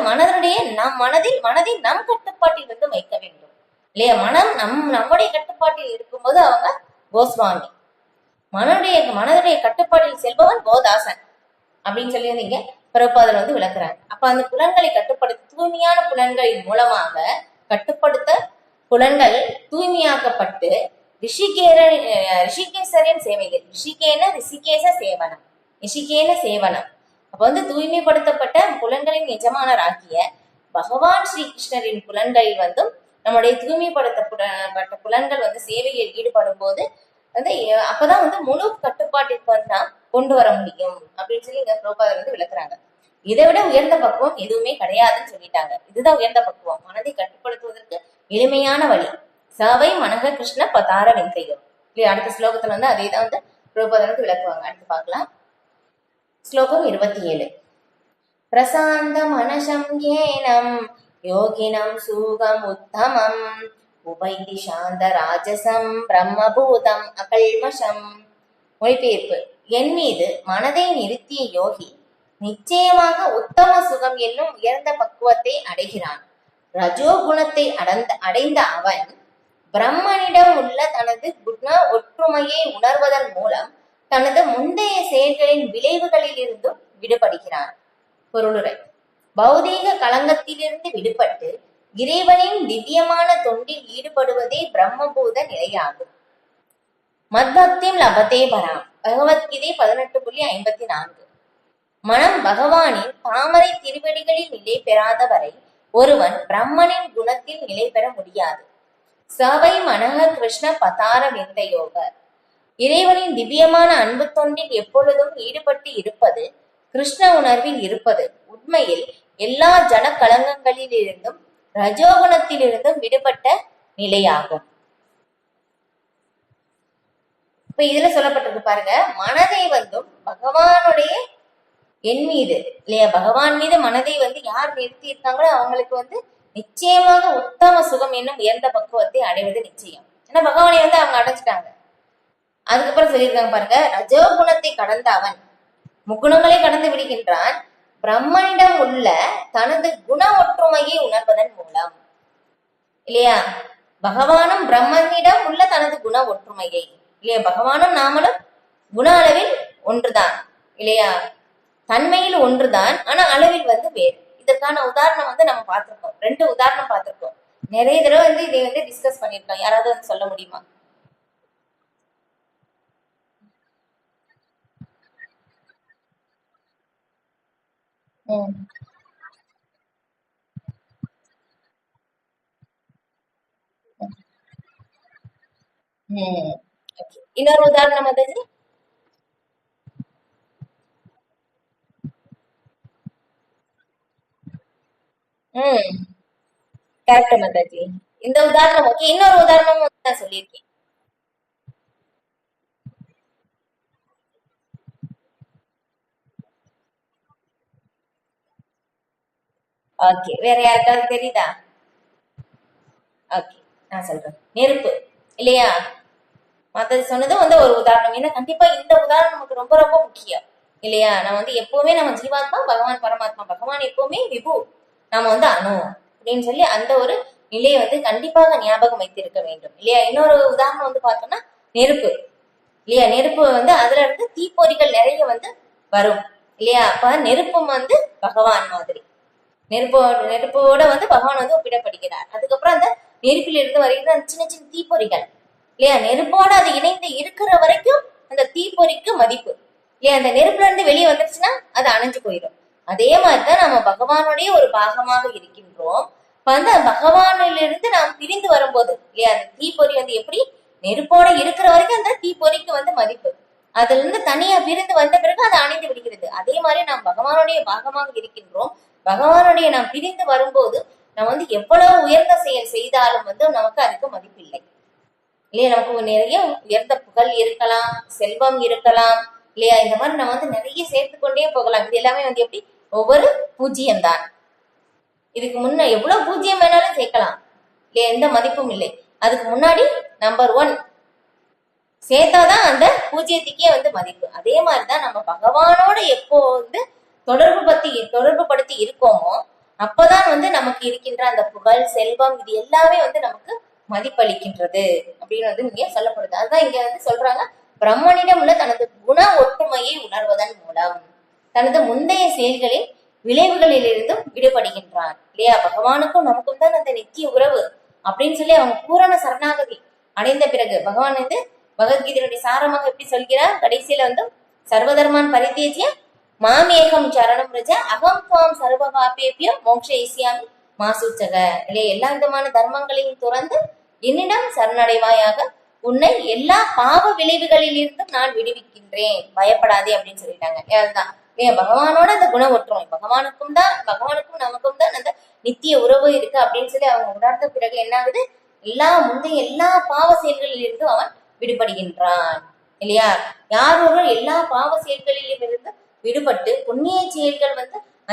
மனதுடைய மனதை நம் கட்டுப்பாட்டில் வைக்க வேண்டும் இல்லையா? மனம் நம்முடைய கட்டுப்பாட்டில் இருக்கும்போது அவங்க கோஸ்வாமி, மனதுடைய கட்டுப்பாட்டில் செல்பவன் கோதாசன் அப்படின்னு சொல்லி இங்க பிரபாதர் விளக்குறாங்க. அப்ப அந்த புலன்களை கட்டுப்படுத்த தூய்மையான புலன்களின் மூலமாக கட்டுப்படுத்த புலன்கள் தூய்மையாக்கப்பட்டு ரிஷிகேசரின் சேவைகள், ரிஷிகேன சேவனம். அப்ப தூய்மைப்படுத்தப்பட்ட புலன்களின் எஜமானராகிய பகவான் ஸ்ரீ கிருஷ்ணரின் புலன்களில் நம்முடைய தூய்மைப்படுத்தப்பட்ட புலன்கள் சேவையில் ஈடுபடும் போது அப்பதான் முழு கட்டுப்பாட்டிற்கு நாம் கொண்டு வர முடியும் அப்படின்னு சொல்லி இந்த பிரபாதர் விளக்குறாங்க. இதை விட உயர்ந்த பக்குவம் எதுவுமே கிடையாதுன்னு சொல்லிட்டாங்க. இதுதான் உயர்ந்த பக்குவம். மனதை கட்டுப்படுத்துவதற்கு எளிமையான வழி. சவை மனக கிருஷ்ண பதார வெங்கையோ. இல்லையா? அடுத்த ஸ்லோகத்துல வந்து அதே தான் வந்து பிரபோதனத்து விளக்குவாங்க. அடுத்து பார்க்கலாம். ஸ்லோகம் 27. பிரசாந்த மனசம் ஏனம் யோகினம் சூகம் உத்தமம் உபைதி சாந்த ராஜசம் பிரம்மபூதம் அகல்மஷம். மொழிபெயர்ப்பு: என் மீது மனதை நிறுத்திய யோகி நிச்சயமாக உத்தம சுகம் என்னும் உயர்ந்த பக்குவத்தை அடைகிறான். ரஜோகுணத்தை அடைந்த அவன் பிரம்மனிடம் உள்ள தனது குண ஒற்றுமையை உணர்வதன் மூலம் தனது முந்தைய செயல்களின் விளைவுகளில் இருந்தும் விடுபடுகிறான். பொருளுரை: பௌதீக களங்கத்திலிருந்து விடுபட்டு இறைவனின் திவ்யமான தொண்டில் ஈடுபடுவதே பிரம்மபூத நிலையாகும். மத்பக்திம் லபதே பராம். பகவத்கீதை 18.54. மனம் பகவானின் தாமரை திருவடிகளில் நிலை பெறாத வரை ஒருவன் பிரம்மனின் குணத்தில் நிலை பெற முடியாது. சவை மனக கிருஷ்ண பதார விந்த யோக. இறைவனின் திவ்யமான அன்பு தொண்டில் எப்பொழுதும் ஈடுபட்டு இருப்பது கிருஷ்ண உணர்வில் இருப்பது உண்மையில் எல்லா ஜட கலங்கங்களிலிருந்தும் ரஜோகுணத்திலிருந்தும் விடுபட்ட நிலையாகும். இப்ப இதுல சொல்லப்பட்டிருக்கு பாருங்க, மனதை வந்தும் பகவானுடைய என் மீது இல்லையா, பகவான் மீது மனதை வந்து யார் நிறுத்தி இருக்காங்களோ அவங்களுக்கு வந்து நிச்சயமாக உத்தம சுகம் என்னும் உயர்ந்த பக்குவத்தை அடைவது நிச்சயம். ஏன்னா பகவானை வந்து அவங்க அடைஞ்சிட்டாங்க. அதுக்கப்புறம் சொல்லியிருக்காங்க பாருங்க, ரஜோகுணத்தை கடந்த அவன் முக்குணங்களை கடந்து விடுகின்றான் பிரம்மனிடம் உள்ள தனது குண ஒற்றுமையை உணர்வதன் மூலம். இல்லையா? பகவானும் பிரம்மனிடம் உள்ள தனது குண ஒற்றுமையை, இல்லையா, பகவானும் நாமளும் குண அளவில் ஒன்றுதான், இல்லையா, தன்மையில் ஒன்றுதான், ஆனா அளவில் வந்து வேறு. இதற்கான உதாரணம் வந்து நம்ம பார்த்திருக்கோம். 2 உதாரணம் பார்த்திருக்கோம். நிறைய தடவை வந்து இதை வந்து டிஸ்கஸ் பண்ணிருக்கோம். யாராவது வந்து சொல்ல முடியுமா? இன்னொரு உதாரணம் மாதாஜி. கரெக்ட் மாதாஜி. இந்த உதாரணம் ஓகே. இன்னொரு உதாரணமும் நான் சொல்லியிருக்கேன். ஓகே, வேற யாருக்காவது தெரியுதா? ஓகே, நான் சொல்றேன். நெருப்பு இல்லையா, மற்றது சொன்னது வந்து ஒரு உதாரணம். ஏன்னா கண்டிப்பா இந்த உதாரணம் நமக்கு ரொம்ப ரொம்ப முக்கியம் இல்லையா. நம்ம வந்து எப்பவுமே நம்ம ஜீவாத்மா, பகவான் பரமாத்மா, பகவான் எப்பவுமே விபு, நாம வந்து அணு அப்படின்னு சொல்லி அந்த ஒரு நிலையை வந்து கண்டிப்பாக ஞாபகம் வைத்திருக்க வேண்டும் இல்லையா. இன்னொரு உதாரணம் வந்து பார்த்தோம்னா நெருப்பு இல்லையா. நெருப்பு வந்து அதுல இருந்து தீப்பொறிகள் நிறைய வந்து வரும் இல்லையா. அப்ப நெருப்பும் வந்து பகவான் மாதிரி, நெருப்போட வந்து பகவான் வந்து ஒப்பிடப்படுகிறார். அதுக்கப்புறம் அந்த நெருப்பில் இருந்து வருகிற அந்த சின்ன சின்ன தீப்பொறிகள் இல்லையா, நெருப்போட அது இணைந்து இருக்கிற வரைக்கும் அந்த தீப்பொறிக்கு மதிப்பு இல்லையா. அந்த நெருப்புல இருந்து வெளியே வந்துருச்சுன்னா அது அணைஞ்சு போயிடும். அதே மாதிரிதான் நம்ம பகவானுடைய ஒரு பாகமாக இருக்கின்றோம். அந்த பகவானிலிருந்து நாம் பிரிந்து வரும்போது இல்லையா, அந்த தீப்பொறி வந்து எப்படி நெருப்போட இருக்கிற வரைக்கும் அந்த தீப்பொறிக்கு வந்து மதிப்பு, அதுல இருந்து தனியா பிரிந்து வந்த பிறகு அது அணைந்து விடுகிறது. அதே மாதிரி நாம் பகவானுடைய பாகமாக இருக்கின்றோம். பகவானுடைய நாம் பிரிந்து வரும்போது நம்ம வந்து எவ்வளவு உயர்ந்த செயல் செய்தாலும் வந்து நமக்கு அதுக்கு மதிப்பில்லை இல்லையா. நமக்கு நிறைய உயர்ந்த புகழ் இருக்கலாம், செல்வம் இருக்கலாம் இல்லையா. இந்த மாதிரி நம்ம வந்து நிறைய சேர்த்து கொண்டே போகலாம். இது எல்லாமே வந்து எப்படி ஒவ்வொரு பூஜ்ஜியம் தான். இதுக்கு முன்ன எவ்வளவு பூஜ்ஜியம் வேணாலும் சேர்க்கலாம் இல்லையா, எந்த மதிப்பும் இல்லை. அதுக்கு முன்னாடி நம்பர் 1 சேர்த்தாதான் அந்த பூஜ்ஜியத்துக்கே வந்து மதிப்பு. அதே மாதிரிதான் நம்ம பகவானோட எப்போ வந்து தொடர்பு படுத்தி இருக்கோமோ அப்பதான் வந்து நமக்கு இருக்கின்ற அந்த புகழ், செல்வம் இது எல்லாமே வந்து நமக்கு மதிப்பளிக்கின்றது அப்படின்னு வந்து இங்க சொல்லப்படுது. அதுதான் இங்க வந்து சொல்றாங்க, பிரம்மனிடம் உள்ள தனது குண ஒற்றுமையை உணர்வதன் மூலம் தனது முந்தைய செயல்களின் விளைவுகளிலிருந்தும் விடுபடுகின்றான் இல்லையா. பகவானுக்கும் நமக்கும் தான் அந்த நித்திய உறவு அப்படின்னு சொல்லி அவங்க பூரண சரணாகதி அடைந்த பிறகு பகவான் வந்து பகவத்கீதையுடைய சாரமாக எப்படி சொல்கிறார், கடைசியில வந்து சர்வதர்மான் பரித்தேஜ்ய மாமேகம் சரணம் ரஜ அகம் துவாம் சர்வபாபேபியம் மோக்ஷயிஸ்யாமி மாசூச்சக இல்லையா. எல்லா விதமான தர்மங்களையும் துறந்து என்னிடம் சரணடைவாயாக, உன்னை எல்லா பாவ விளைவுகளில் இருந்தும் நான் விடுவிக்கின்றேன், பயப்படாதே அப்படின்னு சொல்லிட்டாங்க. அதுதான் பகவானோட அந்த குண ஒற்றுமை, பகவானுக்கும் நமக்கும் தான் அந்த நித்திய உறவு இருக்கு அப்படின்னு சொல்லி அவங்க உணர்ந்த பிறகு என்ன ஆகுது, முந்தைய எல்லா பாவ செயல்களில் இருந்தும் அவன் விடுபடுகின்றான். இல்லையா? யார் ஒருவர் எல்லா பாவ செயல்களிலும் இருந்து விடுபட்டு புண்ணிய செயல்கள்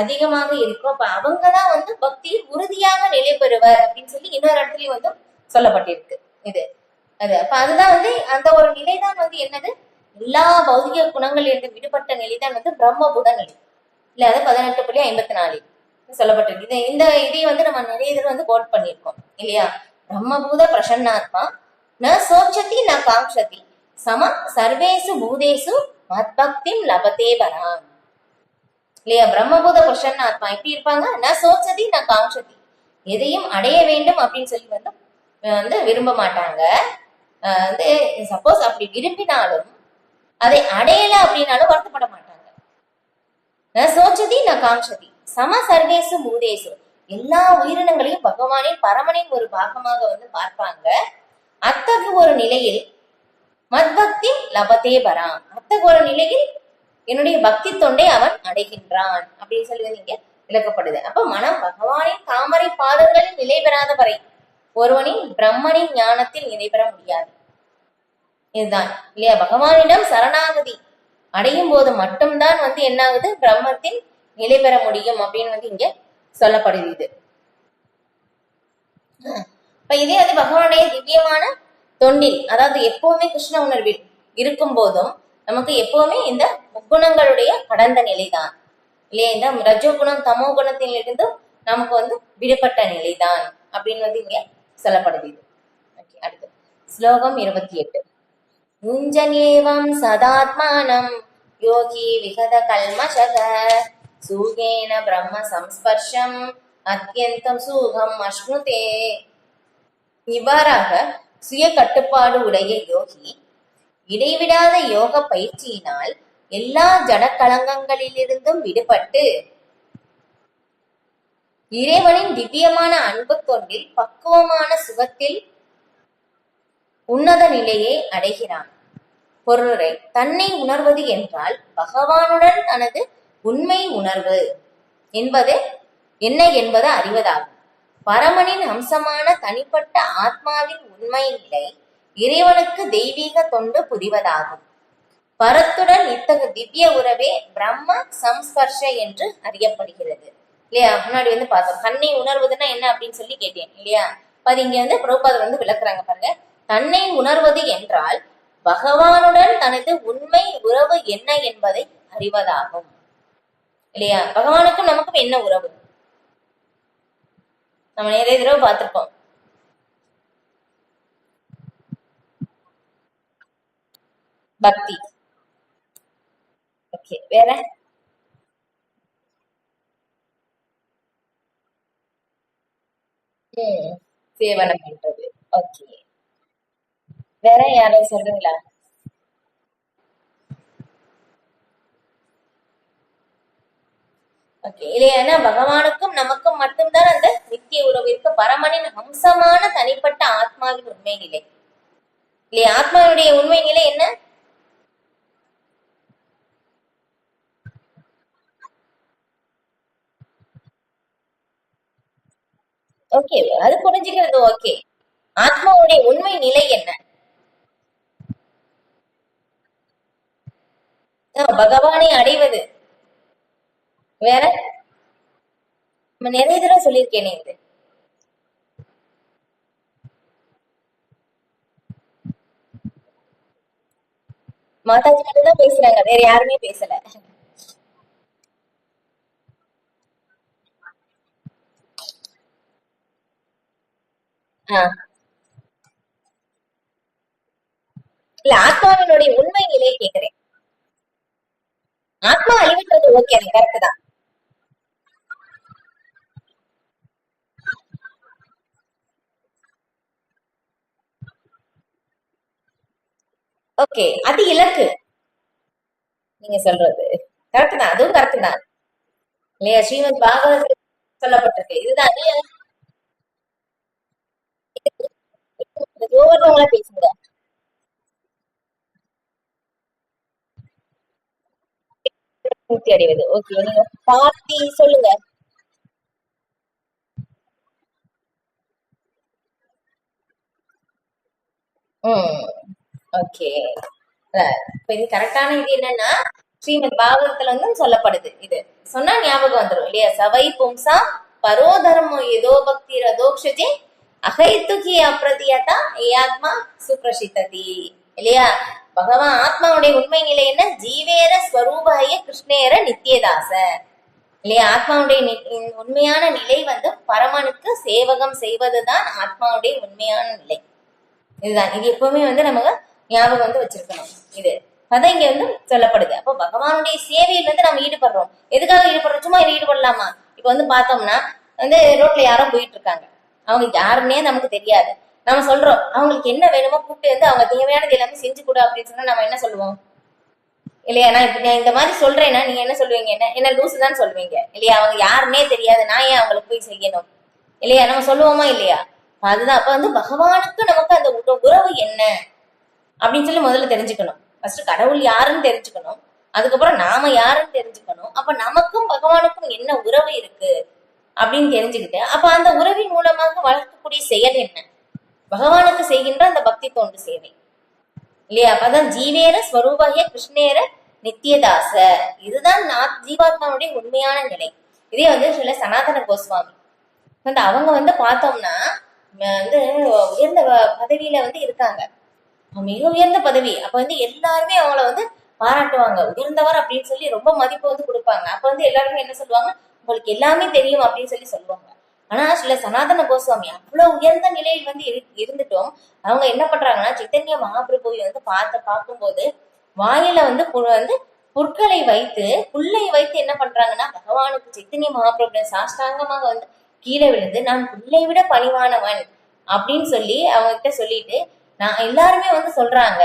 அதிகமாக இருக்கும், அப்ப அவங்கதான் பக்தியில் உறுதியாக நிலை பெறுவர் அப்படின்னு சொல்லி இன்னொரு இடத்துலயும் சொல்லப்பட்டிருக்கு. இது அது அப்ப அதுதான் அந்த ஒரு நிலைதான் என்னது, எல்லா பௌதிக குணங்கள் இருந்து விடுபட்ட நிலைதான் பிரம்மபூத நிலை. இல்ல அது 18.54 சொல்லப்பட்டிருக்கு. இந்த இதை நம்ம நிறைய தடவை கோட் பண்ணியிருக்கோம் இல்லையா? பிரம்மபூத பிரசன்னாத்மா ந சோச்சதி ந காங்ஷதி சம சர்வேசு பூதேசு மத்பக்திம் லபதே பராம். இல்லையா? பிரம்மபூத பிரசன்னாத்மா எப்படி இருப்பாங்க? ந சோச்சதி ந காங்ஷதி, எதையும் அடைய வேண்டும் அப்படின்னு சொல்லி விரும்ப மாட்டாங்க. சப்போஸ் அப்படி விரும்பினாலும் அதை அடையல அப்படின்னாலும் வருத்தப்பட மாட்டாங்க. ந சோச்சதி ந காங்ஷதி சம சர்வேசு பூதேசு, எல்லா உயிரினங்களையும் பகவானின் பரமனின் ஒரு பாகமாக பார்ப்பாங்க. அத்தகு ஒரு நிலையில் மத்பக்தி லபதே பராம், அத்தகு ஒரு நிலையில் என்னுடைய பக்தி தொண்டை அவன் அடைகின்றான் அப்படின்னு சொல்லி இங்க விளக்கப்படுது. அப்ப மனம் பகவானின் தாமரை பாதங்களில் நிலை பெறாத வரை ஒருவனின் பிரம்மனின் ஞானத்தில் நிலை பெற முடியாது. இதுதான் இல்லையா? பகவானிடம் சரணாகதி அடையும் போது மட்டும்தான் என்ன ஆகுது, பிரம்மத்தின் நிலை பெற முடியும் அப்படின்னு இங்க சொல்லப்படுகிறது. இப்ப இதே பகவானுடைய திவ்யமான தொண்டில், அதாவது எப்பவுமே கிருஷ்ண உணர்வில் இருக்கும் போதும் நமக்கு எப்பவுமே இந்த முக்குணங்களுடைய கடந்த நிலைதான் இல்லையா? இந்த ரஜோகுணம் தமோ குணத்திலிருந்து நமக்கு விடுபட்ட நிலைதான் அப்படின்னு இங்க சொல்லப்படுது. அடுத்து ஸ்லோகம் 28. யுஞ்சனேவம் சதாத்மானம் யோகி விகத கல்மஷக சூகேன பிரம்ம சம்ஸ்பர்ஷம் அத்யந்தம் சூகம் அஷ்ணுதே. இவ்வாறாக சுய கட்டுப்பாடு உடைய யோகி இடைவிடாத யோக பயிற்சியினால் எல்லா ஜடக்கலங்கங்களிலிருந்தும் விடுபட்டு இறைவனின் திவ்யமான அன்பு தொண்டில் பக்குவமான சுகத்தில் உன்னத நிலையை அடைகிறான். பொருளுரை: தன்னை உணர்வது என்றால் பகவானுடன் தனது உண்மை உணர்வு என்பது என்ன என்பது அறிவதாகும். பரமனின் அம்சமான தனிப்பட்ட ஆத்மாவின் உண்மை நிலை இறைவனுக்கு தெய்வீக தொண்டு புரிவதாகும். பரத்துடன் இத்தகு திவ்ய உறவே பிரம்ம சம்ஸ்பர்ஷ என்று அறியப்படுகிறது. இல்லையா? முன்னாடி பார்த்தோம் தன்னை உணர்வதுன்னா என்ன அப்படின்னு சொல்லி கேட்டேன் இல்லையா? அது இங்க பிரபுபாதர் விளக்குறாங்க பாருங்க. தன்னை உணர்வது என்றால் பகவானுடன் தனது உண்மை உறவு என்ன என்பதை அறிவதாகும். இல்லையா? பகவானுக்கும் நமக்கும் என்ன உறவு நம்ம நிறைய தடவை பார்த்திருப்போம். பக்தி. ஓகே, வேற சேவனம் பண்றது. ஓகே, வேற யாரும் சொல்றீங்களா? ஓகே, இல்லையா? பகவானுக்கும் நமக்கும் மட்டும்தான் அந்த நித்திய உறவு இருக்கு. பரமனின் அம்சமான தனிப்பட்ட ஆத்மாவின் உண்மை நிலை இல்லையா? ஆத்மாவுடைய உண்மை நிலை என்ன? ஓகே, அது புரிஞ்சுக்கிறது ஓகே. ஆத்மாவுடைய உண்மை நிலை என்ன? பகவானை அடைவது. வேற நிறைய தடவை சொல்லியிருக்கேனே இது. மாதாஜி மட்டும் தான் பேசுறாங்க, வேற யாருமே பேசல. இல்ல, ஆத்மாவினுடைய உண்மை நிலையை கேட்கிறேன். ஆத்மா அழிவுன்றது ஓகே, கரெக்ட் தான். ஓகே, அது இலக்கு. நீங்க சொல்றது கரெக்ட் தான், அதுவும் கரெக்ட் தான் இல்லையா? ஸ்ரீமத் பாகவத சொல்லப்பட்டிருக்கு இதுதான். ஒவ்வொருத்தவங்களா பேசுங்க. பூர்த்தி அடைவது. ஓகே, நீங்க பார்த்தி சொல்லுங்க. ஓகே. இப்ப இது கரெக்டான இது என்னன்னா ஸ்ரீமத் பாகவதத்துல வந்து சொல்லப்படுது. இது சொன்னா ஞாபகம் வந்துடும் இல்லையா? சவை பும்சா பரோதர்மோ ஏதோ பக்தி ரதோக்ஷஜே அகைத்துகி அப்ரதியதா ஏயாத்மா சுப்ரசித்ததி இல்லையா? பகவான் ஆத்மாவுடைய உண்மை நிலை என்ன? ஜீவேர ஸ்வரூபாய கிருஷ்ணேர நித்தியதாச இல்லையா? ஆத்மாவுடைய உண்மையான நிலை வந்து பரமனுக்கு சேவகம் செய்வதுதான் ஆத்மாவுடைய உண்மையான நிலை. இதுதான். இது எப்பவுமே வந்து நமக்கு ஞாபகம் வந்து வச்சிருக்கணும். இது அதான் இங்க வந்து சொல்லப்படுது. அப்போ பகவானுடைய சேவையில் வந்து நம்ம ஈடுபடுறோம். எதுக்காக ஈடுபடுறோம்? சும்மா ஈடுபடலாமா? இப்ப வந்து பார்த்தோம்னா வந்து ரோட்ல யாரோ போயிட்டு இருக்காங்க. அவங்க யாருன்னே நமக்கு தெரியாது. நம்ம சொல்றோம் அவங்களுக்கு என்ன வேணுமோ கூப்பிட்டு வந்து அவங்க தேவையானது எல்லாமே செஞ்சு கொடு அப்படின்னு சொன்னா நம்ம என்ன சொல்லுவோம் இல்லையா? நான் இப்ப நான் இந்த மாதிரி சொல்றேன்னா நீங்க என்ன சொல்லுவீங்க? என்ன என்ன லூசு தான் சொல்லுவீங்க இல்லையா? அவங்க யாருன்னே தெரியாது, நான் ஏன் அவங்களுக்கு போய் செய்யணும் இல்லையா? நம்ம சொல்லுவோமா இல்லையா? அதுதான். அப்ப வந்து பகவானுக்கு நமக்கு அந்த உறவு என்ன அப்படின்னு சொல்லி முதல்ல தெரிஞ்சுக்கணும். ஃபர்ஸ்ட் கடவுள் யாருன்னு தெரிஞ்சுக்கணும், அதுக்கப்புறம் நாம யாருன்னு தெரிஞ்சுக்கணும். அப்ப நமக்கும் பகவானுக்கும் என்ன உறவு இருக்கு அப்படின்னு தெரிஞ்சுக்கிட்டு அப்ப அந்த உறவின் மூலமாக வளர்க்கக்கூடிய செயல் என்ன? பகவானுக்கு செய்கின்ற அந்த பக்தி தோன்று சேவை இல்லையா? அப்பதான் ஜீவேர ஸ்வரூபாய கிருஷ்ணேர நித்தியதாச. இதுதான் ஜீவாத்மாவுடைய உண்மையான நிலை. இதே வந்து சில சனாதன கோஸ்வாமி வந்து அவங்க வந்து பார்த்தோம்னா வந்து உயர்ந்த பதவியில வந்து இருக்காங்க. மிக உயர்ந்த பதவி. அப்ப வந்து எல்லாருமே அவங்கள வந்து பாராட்டுவாங்க, உயர்ந்தவர் அப்படின்னு சொல்லி ரொம்ப மதிப்பு வந்து கொடுப்பாங்க. அப்ப வந்து எல்லாருமே என்ன சொல்லுவாங்க? உங்களுக்கு எல்லாமே தெரியும் அப்படின்னு சொல்லி சொல்லுவாங்க. ஆனா சில சனாதன கோஸ்வாமி அவ்வளவு உயர்ந்த நிலையில் வந்து இருந்துட்டோம். அவங்க என்ன பண்றாங்கன்னா சைத்தன்ய மகாபிரபுவை வந்து பார்க்கும்போது வாயில வந்து புற்களை வைத்து புல்லை வைத்து என்ன பண்றாங்கன்னா பகவானுக்கு சைத்தன்ய மகாபிரபு சாஷ்டாங்கமாக வந்து கீழே விழுந்து நான் புல்லை விட பணிவானவன் அப்படின்னு சொல்லி அவங்க கிட்ட சொல்லிட்டு நான் எல்லாருமே வந்து சொல்றாங்க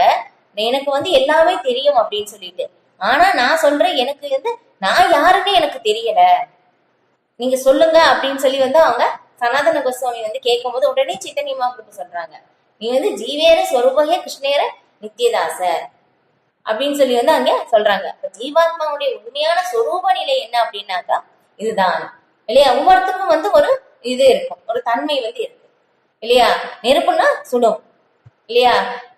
எனக்கு வந்து எல்லாமே தெரியும் அப்படின்னு சொல்லிட்டு. ஆனா நான் சொல்றேன் எனக்கு வந்து நான் யாருன்னு எனக்கு தெரியல, நீங்க சொல்லுங்க அப்படின்னு சொல்லி வந்து அவங்க சனாதன கோஸ்வாமி வந்து கேட்கும் போது உடனே சைத்தன்ய மகாபிரபு சொல்றாங்க நீ வந்து ஜீவேர ஸ்வரூபய கிருஷ்ணேர நித்தியதாச அப்படின்னு சொல்லி வந்து அங்க சொல்றாங்க. ஜீவாத்மாவுடைய உண்மையான சொரூப நிலை என்ன அப்படின்னாக்கா இதுதான் இல்லையா? ஒவ்வொருத்தருக்கும் வந்து ஒரு இது இருக்கும், ஒரு தன்மை வந்து இருக்கு இல்லையா? நெருப்புன்னா சுடும் இல்லையா?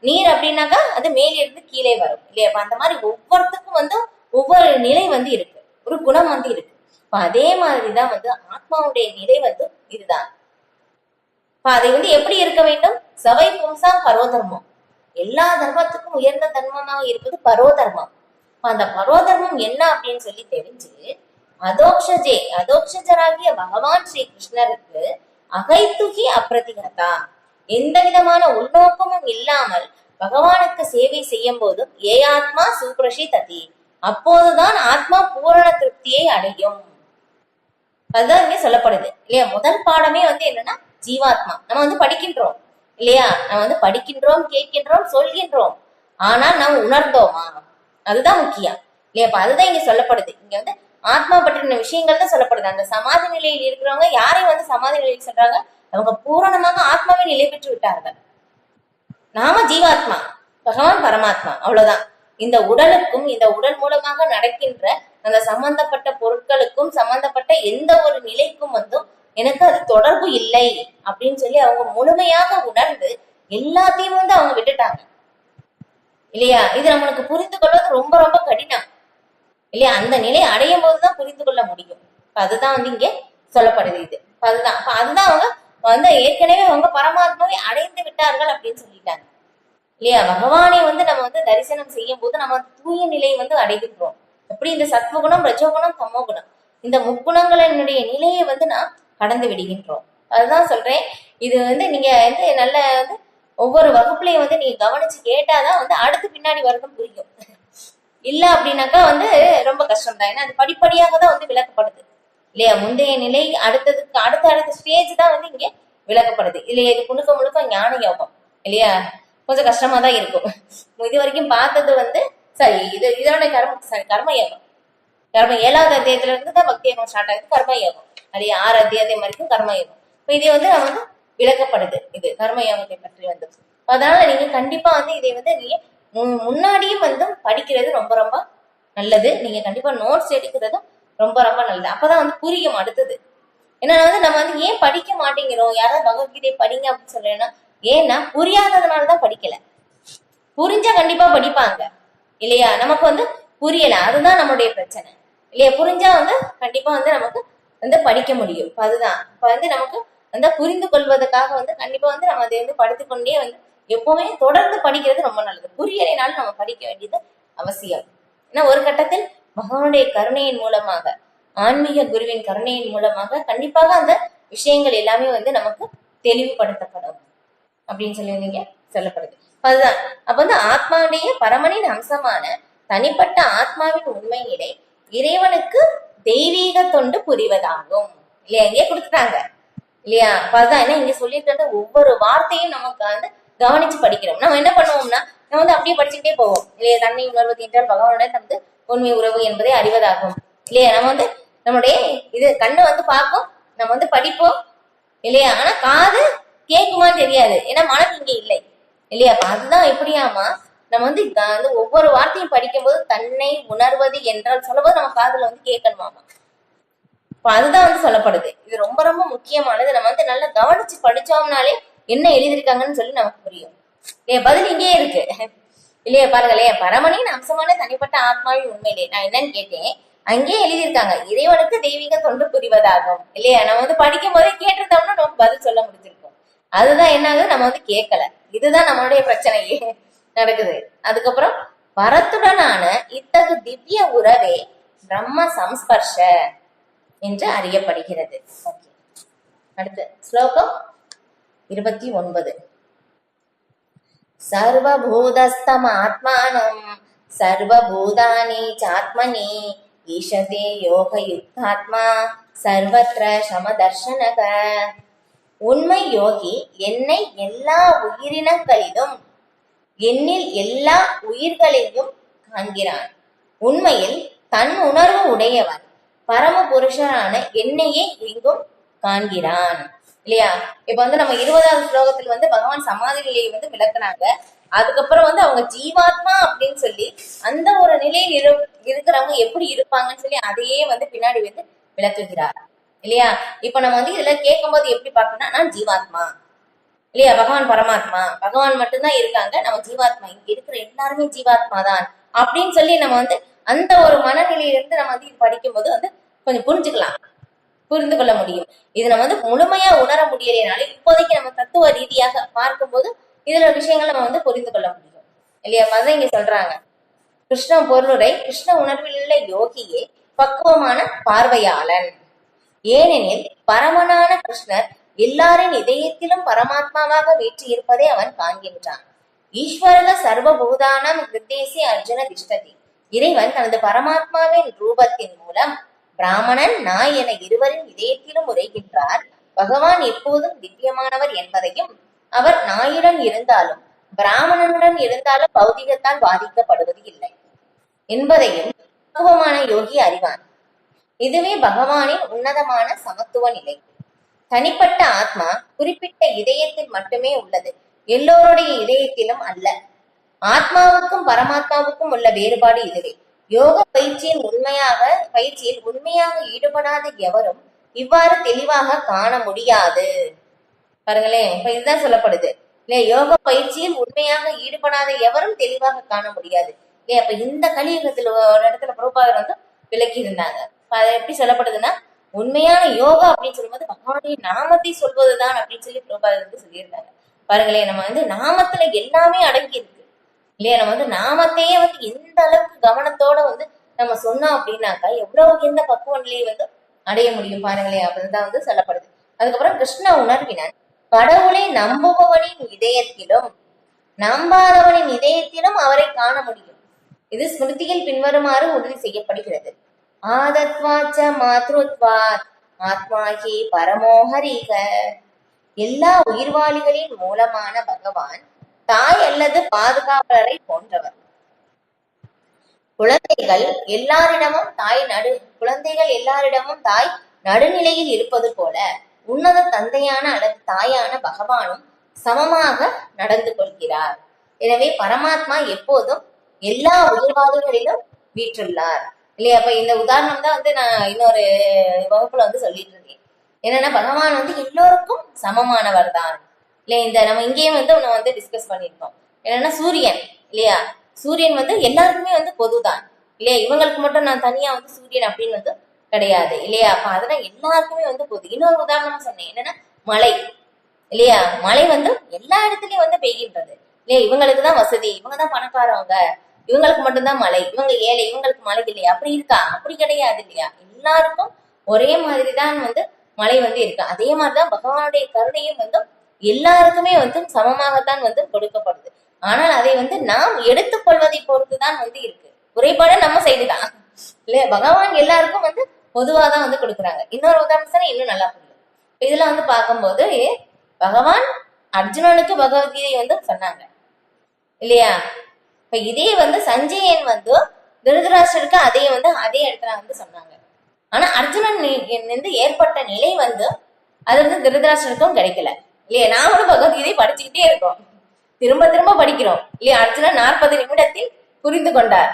நீர் அப்படின்னாக்கா அது மேலிருந்து கீழே வரும் இல்லையா? அந்த மாதிரி ஒவ்வொருத்துக்கும் வந்து ஒவ்வொரு நிலை வந்து இருக்கு, ஒரு குணம் வந்து இருக்கு. அதே மாதிரிதான் வந்து ஆத்மாவுடைய நிலை வந்து இதுதான். அதை வந்து எப்படி இருக்க வேண்டும்? சவை பும்சா பரோதர்மம். எல்லா தர்மத்துக்கும் உயர்ந்த தர்மமாக இருப்பது பரோதர்மம். அந்த பரோதர்மம் என்ன அப்படின்னு சொல்லி தெரிஞ்சு அதோக்ஷஜராகிய பகவான் ஸ்ரீ கிருஷ்ணருக்கு அகைத்துகி அப்ரதிகதா எந்த விதமான உள்நோக்கமும் இல்லாமல் பகவானுக்கு சேவை செய்யும் போதும் ஏ ஆத்மா சுப்ரஷி ததி அப்போதுதான் ஆத்மா பூரண திருப்தியை அடையும். அதுதான் இங்க சொல்லப்படுது இல்லையா? முதல் பாடமே வந்து என்னன்னா ஜீவாத்மா. நம்ம வந்து படிக்கின்றோம் இல்லையா? நம்ம வந்து படிக்கின்றோம், கேட்கின்றோம், சொல்கின்றோம். ஆனால் நாம் உணர்ந்தோமா? அதுதான் முக்கியம் இல்லையா? அதுதான் இங்க சொல்லப்படுது. இங்க வந்து ஆத்மா பற்றின விஷயங்கள் தான் சொல்லப்படுது. அந்த சமாதி நிலையில் இருக்கிறவங்க யாரையும் வந்து சமாதி நிலையில் சொல்றாங்க? அவங்க பூரணமாக ஆத்மாவை நிலை பெற்று விட்டார்கள். நாம ஜீவாத்மா, பகவான் பரமாத்மா, அவ்வளவுதான். இந்த உடலுக்கும் இந்த உடல் மூலமாக நடக்கின்ற அந்த சம்பந்தப்பட்ட பொருட்களுக்கும் சம்பந்தப்பட்ட எந்த ஒரு நிலைக்கும் வந்து எனக்கு அது தொடர்பு இல்லை அப்படின்னு சொல்லி அவங்க முழுமையாக உணர்ந்து எல்லாத்தையும் வந்து அவங்க விட்டுட்டாங்க இல்லையா? இது நம்மளுக்கு புரிந்து கொள்வது ரொம்ப ரொம்ப கடினம் இல்லையா? அந்த நிலை அடையும் போதுதான் புரிந்து கொள்ள முடியும். அதுதான் வந்து இங்க சொல்லப்படுது. இது அதுதான். அதுதான் அவங்க வந்து ஏற்கனவே அவங்க பரமாத்மாவை அடைந்து விட்டார்கள் அப்படின்னு சொல்லிட்டாங்க இல்லையா? பகவானை வந்து நம்ம வந்து தரிசனம் செய்யும் போது நம்ம தூய நிலையை வந்து அடைகின்றோம். எப்படி இந்த சத்வகுணம், ரஜோகுணம், தமோகுணம் இந்த முக்குணங்களினுடைய நிலையை வந்து நான் கடந்து விடுகின்றோம். அதுதான் சொல்றேன். இது வந்து நீங்க வந்து நல்ல வந்து ஒவ்வொரு வகுப்புலையும் வந்து நீங்க கவனிச்சு கேட்டாதான் வந்து அடுத்து பின்னாடி வரதும் புரியும். இல்ல அப்படின்னாக்கா வந்து ரொம்ப கஷ்டம் தான். ஏன்னா அது படிப்படியாக தான் வந்து விளக்கப்படுது இல்லையா? முந்தைய நிலை அடுத்ததுக்கு அடுத்த ஸ்டேஜ் தான் வந்து இங்க விளக்கப்படுது இல்லையா? இது முழுக்க முழுக்க ஞான யோகம் இல்லையா? கொஞ்சம் கஷ்டமா தான் இருக்கும். இது வரைக்கும் பார்த்தது வந்து சரி இதோட கர்மயோகம். கர்ம 7வது அத்தியாயத்துல இருந்து தான் பக்தி யோகம் ஸ்டார்ட் ஆகுது. கர்மயோகம் அது 6 அத்தியாயம் வரைக்கும் கர்மயோகம். இப்ப இது வந்து நம்ம வந்து விளக்கப்படுது இது கர்மயோகத்தை பற்றி வந்து. அதனால நீங்க கண்டிப்பா வந்து இதை வந்து நீங்க முன்னாடியும் வந்து படிக்கிறது ரொம்ப ரொம்ப நல்லது. நீங்க கண்டிப்பா நோட்ஸ் எடுக்கிறதும் ரொம்ப ரொம்ப நல்லது. அப்பதான் வந்து புரியும் அடுத்தது. ஏன்னா வந்து நம்ம வந்து ஏன் படிக்க மாட்டேங்கிறோம்? யாராவது பகவத்கீதை படிங்க அப்படின்னு சொல்றேன்னா ஏன்னா புரியாததுனாலதான் படிக்கல. புரிஞ்சா கண்டிப்பா படிப்பாங்க இல்லையா? நமக்கு வந்து புரியல, அதுதான் நம்மளுடைய பிரச்சனை இல்லையா? புரிஞ்சா வந்து கண்டிப்பா வந்து நமக்கு வந்து படிக்க முடியும். அதுதான் இப்ப வந்து நமக்கு வந்து புரிந்து கொள்வதற்காக வந்து கண்டிப்பா வந்து நம்ம அதை வந்து படித்துக்கொண்டே வந்து எப்பவுமே தொடர்ந்து படிக்கிறது ரொம்ப நல்லது. புரியலைனாலும் நம்ம படிக்க வேண்டியது அவசியம். ஏன்னா ஒரு கட்டத்தில் பகவானுடைய கருணையின் மூலமாக, ஆன்மீக குருவின் கருணையின் மூலமாக கண்டிப்பாக அந்த விஷயங்கள் எல்லாமே வந்து நமக்கு தெளிவுபடுத்தப்படும் அப்படின்னு சொல்லி சொல்லப்படுது. அதுதான் அப்ப வந்து ஆத்மாவுடைய பரமனின் அம்சமான தனிப்பட்ட ஆத்மாவின் உண்மை நிலை இறைவனுக்கு தெய்வீக தொண்டு புரிவதாகும் இல்லையா? இங்கே கொடுத்துட்டாங்க இல்லையா? அப்ப அதுதான் என்ன இங்க சொல்லிட்டு ஒவ்வொரு வார்த்தையும் நமக்கு வந்து கவனிச்சு படிக்கிறோம். நம்ம என்ன பண்ணுவோம்னா நம்ம வந்து அப்படியே படிச்சுக்கிட்டே போவோம் இல்லையா? தன்னை உணர்வது என்றால் பகவானுடன் தனது உண்மை உறவு என்பதை அறிவதாகும் இல்லையா? நம்ம வந்து நம்முடைய இது கண்ணு வந்து பார்க்கும், நம்ம வந்து படிப்போம் இல்லையா? ஆனா காது கேட்குமான்னு தெரியாது, ஏன்னா மனம் இங்க இல்லை இல்லையா? அதுதான் எப்படியாமா நம்ம வந்து ஒவ்வொரு வார்த்தையும் படிக்கும் போது தன்னை உணர்வது என்றால் சொல்லும்போது நம்ம காதுல வந்து கேட்கணுமாமா. இப்ப அதுதான் வந்து சொல்லப்படுது. இது ரொம்ப ரொம்ப முக்கியமானது. நம்ம வந்து நல்லா கவனிச்சு படிச்சோம்னாலே என்ன எழுதியிருக்காங்கன்னு சொல்லி நமக்கு புரியும். பதில் இங்கே இருக்கு இல்லையா? பாருங்களேன், பரமனின் அம்சமான தனிப்பட்ட ஆத்மாவின் உண்மையிலே நான் என்னன்னு கேட்டேன், அங்கேயே எழுதியிருக்காங்க இறைவனுக்கு தெய்வீக தொண்டு புரிவதாகும் இல்லையா? நம்ம வந்து படிக்கும் போதே கேட்டிருந்தோம்னா நமக்கு பதில் சொல்ல முடிஞ்சிருக்கும். அதுதான் என்ன ஆகுது, நம்ம வந்து கேட்கல. இதுதான் நம்மளுடைய பிரச்சனையே நடக்குது. அதுக்கப்புறம் வரத்துடனான இத்தகு திவ்ய உறவே பிரம்ம சம்ஸ்பர்ஷ என்று அறியப்படுகிறது. அடுத்து ஸ்லோகம் 29. சர்வபூதஸ்தம் ஆத்மானம் சர்வபூதானி சாத்மனி ஈஷதே யோக யுக்தாத்மா சர்வத்ர சமதர்ஷனக. உண்மை யோகி என்னை எல்லா உயிரினங்களிலும் என்னில் எல்லா உயிர்களையும் காண்கிறான். உண்மையில் தன் உணர்வு உடையவன் பரம புருஷனான என்னையே எங்கும் காண்கிறான் இல்லையா? இப்ப வந்து நம்ம 20வது ஸ்லோகத்தில் வந்து பகவான் சமாதி நிலையை வந்து விளக்குனாங்க. அதுக்கப்புறம் வந்து அவங்க ஜீவாத்மா அப்படின்னு சொல்லி அந்த ஒரு நிலையில் இருக்கிறவங்க எப்படி இருப்பாங்கன்னு சொல்லி அதையே வந்து பின்னாடி வந்து விளக்குகிறார் இல்லையா? இப்ப நம்ம வந்து இதுல கேட்கும் போது எப்படி பார்க்கணும்னா, நான் ஜீவாத்மா இல்லையா, பகவான் பரமாத்மா, பகவான் மட்டும்தான் இருக்காங்க, நம்ம ஜீவாத்மா, இங்க இருக்கிற எல்லாருமே ஜீவாத்மா தான் அப்படின்னு சொல்லி நம்ம வந்து அந்த ஒரு மனநிலையிலிருந்து நம்ம வந்து இது படிக்கும் போது வந்து கொஞ்சம் புரிஞ்சுக்கலாம், புரிந்து கொள்ள முடியும். இது நம்ம வந்து முழுமையா உணர முடியலைனாலும் இப்போதைக்கு நம்ம தத்துவ ரீதியாக பார்க்கும்போது இதுல விஷயங்கள் நம்ம வந்து புரிந்து கொள்ள முடியும் இல்லையா? அதான் இங்க சொல்றாங்க, கிருஷ்ண பொருளுரை கிருஷ்ண உணர்வில் உள்ள யோகியே பக்குவமான பார்வையாளன். ஏனெனில் பரமனான கிருஷ்ணர் எல்லாரின் இதயத்திலும் பரமாத்மாவாக வீற்று இருப்பதை அவன் காண்கின்றான். ஈஸ்வரக சர்வபூதானம் கிருத்தேசி அர்ஜுன திஷ்டதி. இறைவன் தனது பரமாத்மாவின் ரூபத்தின் மூலம் பிராமணன் நாய் என இருவரின் இதயத்திலும் உரைகின்றார். பகவான் எப்போதும் திவ்யமானவர் என்பதையும் அவர் நாயுடன் இருந்தாலும் பிராமணனுடன் இருந்தாலும் பௌதிகத்தால் பாதிக்கப்படுவது இல்லை என்பதையும் பக்குவமான யோகி அறிவான். இதுவே பகவானின் உன்னதமான சமத்துவ நிலை. தனிப்பட்ட ஆத்மா குறிப்பிட்ட இதயத்தில் மட்டுமே உள்ளது, எல்லோருடைய இதயத்திலும் அல்ல. ஆத்மாவுக்கும் பரமாத்மாவுக்கும் உள்ள வேறுபாடு இதுவே. யோக பயிற்சியில் உண்மையாக ஈடுபடாத எவரும் இவ்வாறு தெளிவாக காண முடியாது. பாருங்களேன், இப்ப இதுதான் சொல்லப்படுது இல்லையா? யோக பயிற்சியில் உண்மையாக ஈடுபடாத எவரும் தெளிவாக காண முடியாது இல்லையா? அப்ப இந்த கலியுகத்துல ஒரு இடத்துல பிரபுபாதர் வந்து விளக்கி இருந்தாங்க. அதை எப்படி சொல்லப்படுதுன்னா, உண்மையான யோகா அப்படின்னு சொல்லும்போது பகவானுடைய நாமத்தை சொல்வதுதான் அப்படின்னு சொல்லி பிரபுபாதர் வந்து சொல்லியிருந்தாங்க. பாருங்களேன், நம்ம வந்து நாமத்துல எல்லாமே அடங்கி இருக்கு இல்லையா? நம்ம வந்து நாமத்தையே வந்து எந்த அளவுக்கு கவனத்தோட வந்து நம்ம சொன்னோம் அப்படின்னாக்கா எவ்வளவு எந்த பக்குவ நிலையை வந்து அடைய முடியும் பாருங்களேன், அப்படின்தான் வந்து சொல்லப்படுது. அதுக்கப்புறம் கிருஷ்ண உணர்வினன் கடவுளை நம்புபவனின் இதயத்திலும் நம்பாதவனின் இதயத்திலும் அவரை காண முடியும். இது ஸ்மிருதியில் பின்வருமாறு உறுதி செய்யப்படுகிறது. ஆதத்வாச்ச மாத்ருத்வாத் ஆத்மாகி பரமோஹரிக. எல்லா உயிர்வாளிகளின் மூலமான பகவான் தாய் அல்லது பாதுகாவலரை போன்றவர். குழந்தைகள் எல்லாரிடமும் தாய் நடுநிலையில் இருப்பது போல உன்னத தந்தையான அல்லது தாயான பகவானும் சமமாக நடந்து கொள்கிறார். எனவே பரமாத்மா எப்போதும் எல்லா உயிர்வாதிகளிலும் வீற்றுள்ளார் இல்லையா? அப்ப இந்த உதாரணம் தான் வந்து நான் இன்னொரு வகுப்புல வந்து சொல்லிட்டு இருக்கேன். என்னன்னா, பகவான் வந்து எல்லோருக்கும் சமமானவர் தான் இல்லையா? இந்த நம்ம இங்கேயும் வந்து நம்ம வந்து டிஸ்கஸ் பண்ணியிருக்கோம். என்னன்னா, சூரியன் இல்லையா? சூரியன் வந்து எல்லாருக்குமே வந்து பொதுதான் இல்லையா? இவங்களுக்கு மட்டும் நான் தனியா வந்து சூரியன் அப்படின்னு வந்து கிடையாது இல்லையா? அப்ப அதெல்லாம் எல்லாருக்குமே வந்து பொது. இன்னொரு உதாரணமா சொன்னேன், என்னன்னா மழை இல்லையா? மழை வந்து எல்லா இடத்துலயும் வந்து பெய்கின்றது இல்லையா? இவங்களுக்கு தான் வசதி, இவங்க தான் பணக்காரவங்க, இவங்களுக்கு மட்டும்தான் மழை, இவங்க ஏழை, இவங்களுக்கு மழை இல்லையா? அப்படி இருக்கா? அப்படி கிடையாது இல்லையா? எல்லாருக்கும் ஒரே மாதிரிதான் வந்து மழை வந்து இருக்கு. அதே மாதிரிதான் பகவானுடைய கருணையும் வந்து எல்லாருக்குமே வந்து சமமாகத்தான் வந்து கொடுக்கப்படுது. ஆனால் அதை வந்து நாம் எடுத்துக்கொள்வதை பொறுத்துதான் வந்து இருக்கு. குறைபாடு நம்ம சைடு தான் இல்லையா? பகவான் எல்லாருக்கும் வந்து பொதுவாதான் வந்து கொடுக்குறாங்க. இன்னொரு உதாரணம் இன்னும் நல்லா புரியும். இதுல வந்து பார்க்கும்போது பகவான் அர்ஜுனனுக்கு பகவத்கீதை வந்து சொன்னாங்க இல்லையா? இப்ப இதே வந்து சஞ்சயன் வந்து திருதராஷ்டருக்கு அதே வந்து அதே இடத்துல வந்து சொன்னாங்க. ஆனா அர்ஜுனன் வந்து ஏற்பட்ட நிலை வந்து அது வந்து திருதராஷ்டருக்கும் கிடைக்கல இல்லையா? நாமளும் பகவத்கீதை படிச்சுக்கிட்டே இருக்கோம், திரும்ப திரும்ப படிக்கிறோம் இல்லையா? அர்ஜுனன் 40 நிமிடத்தில் புரிந்து கொண்டார்,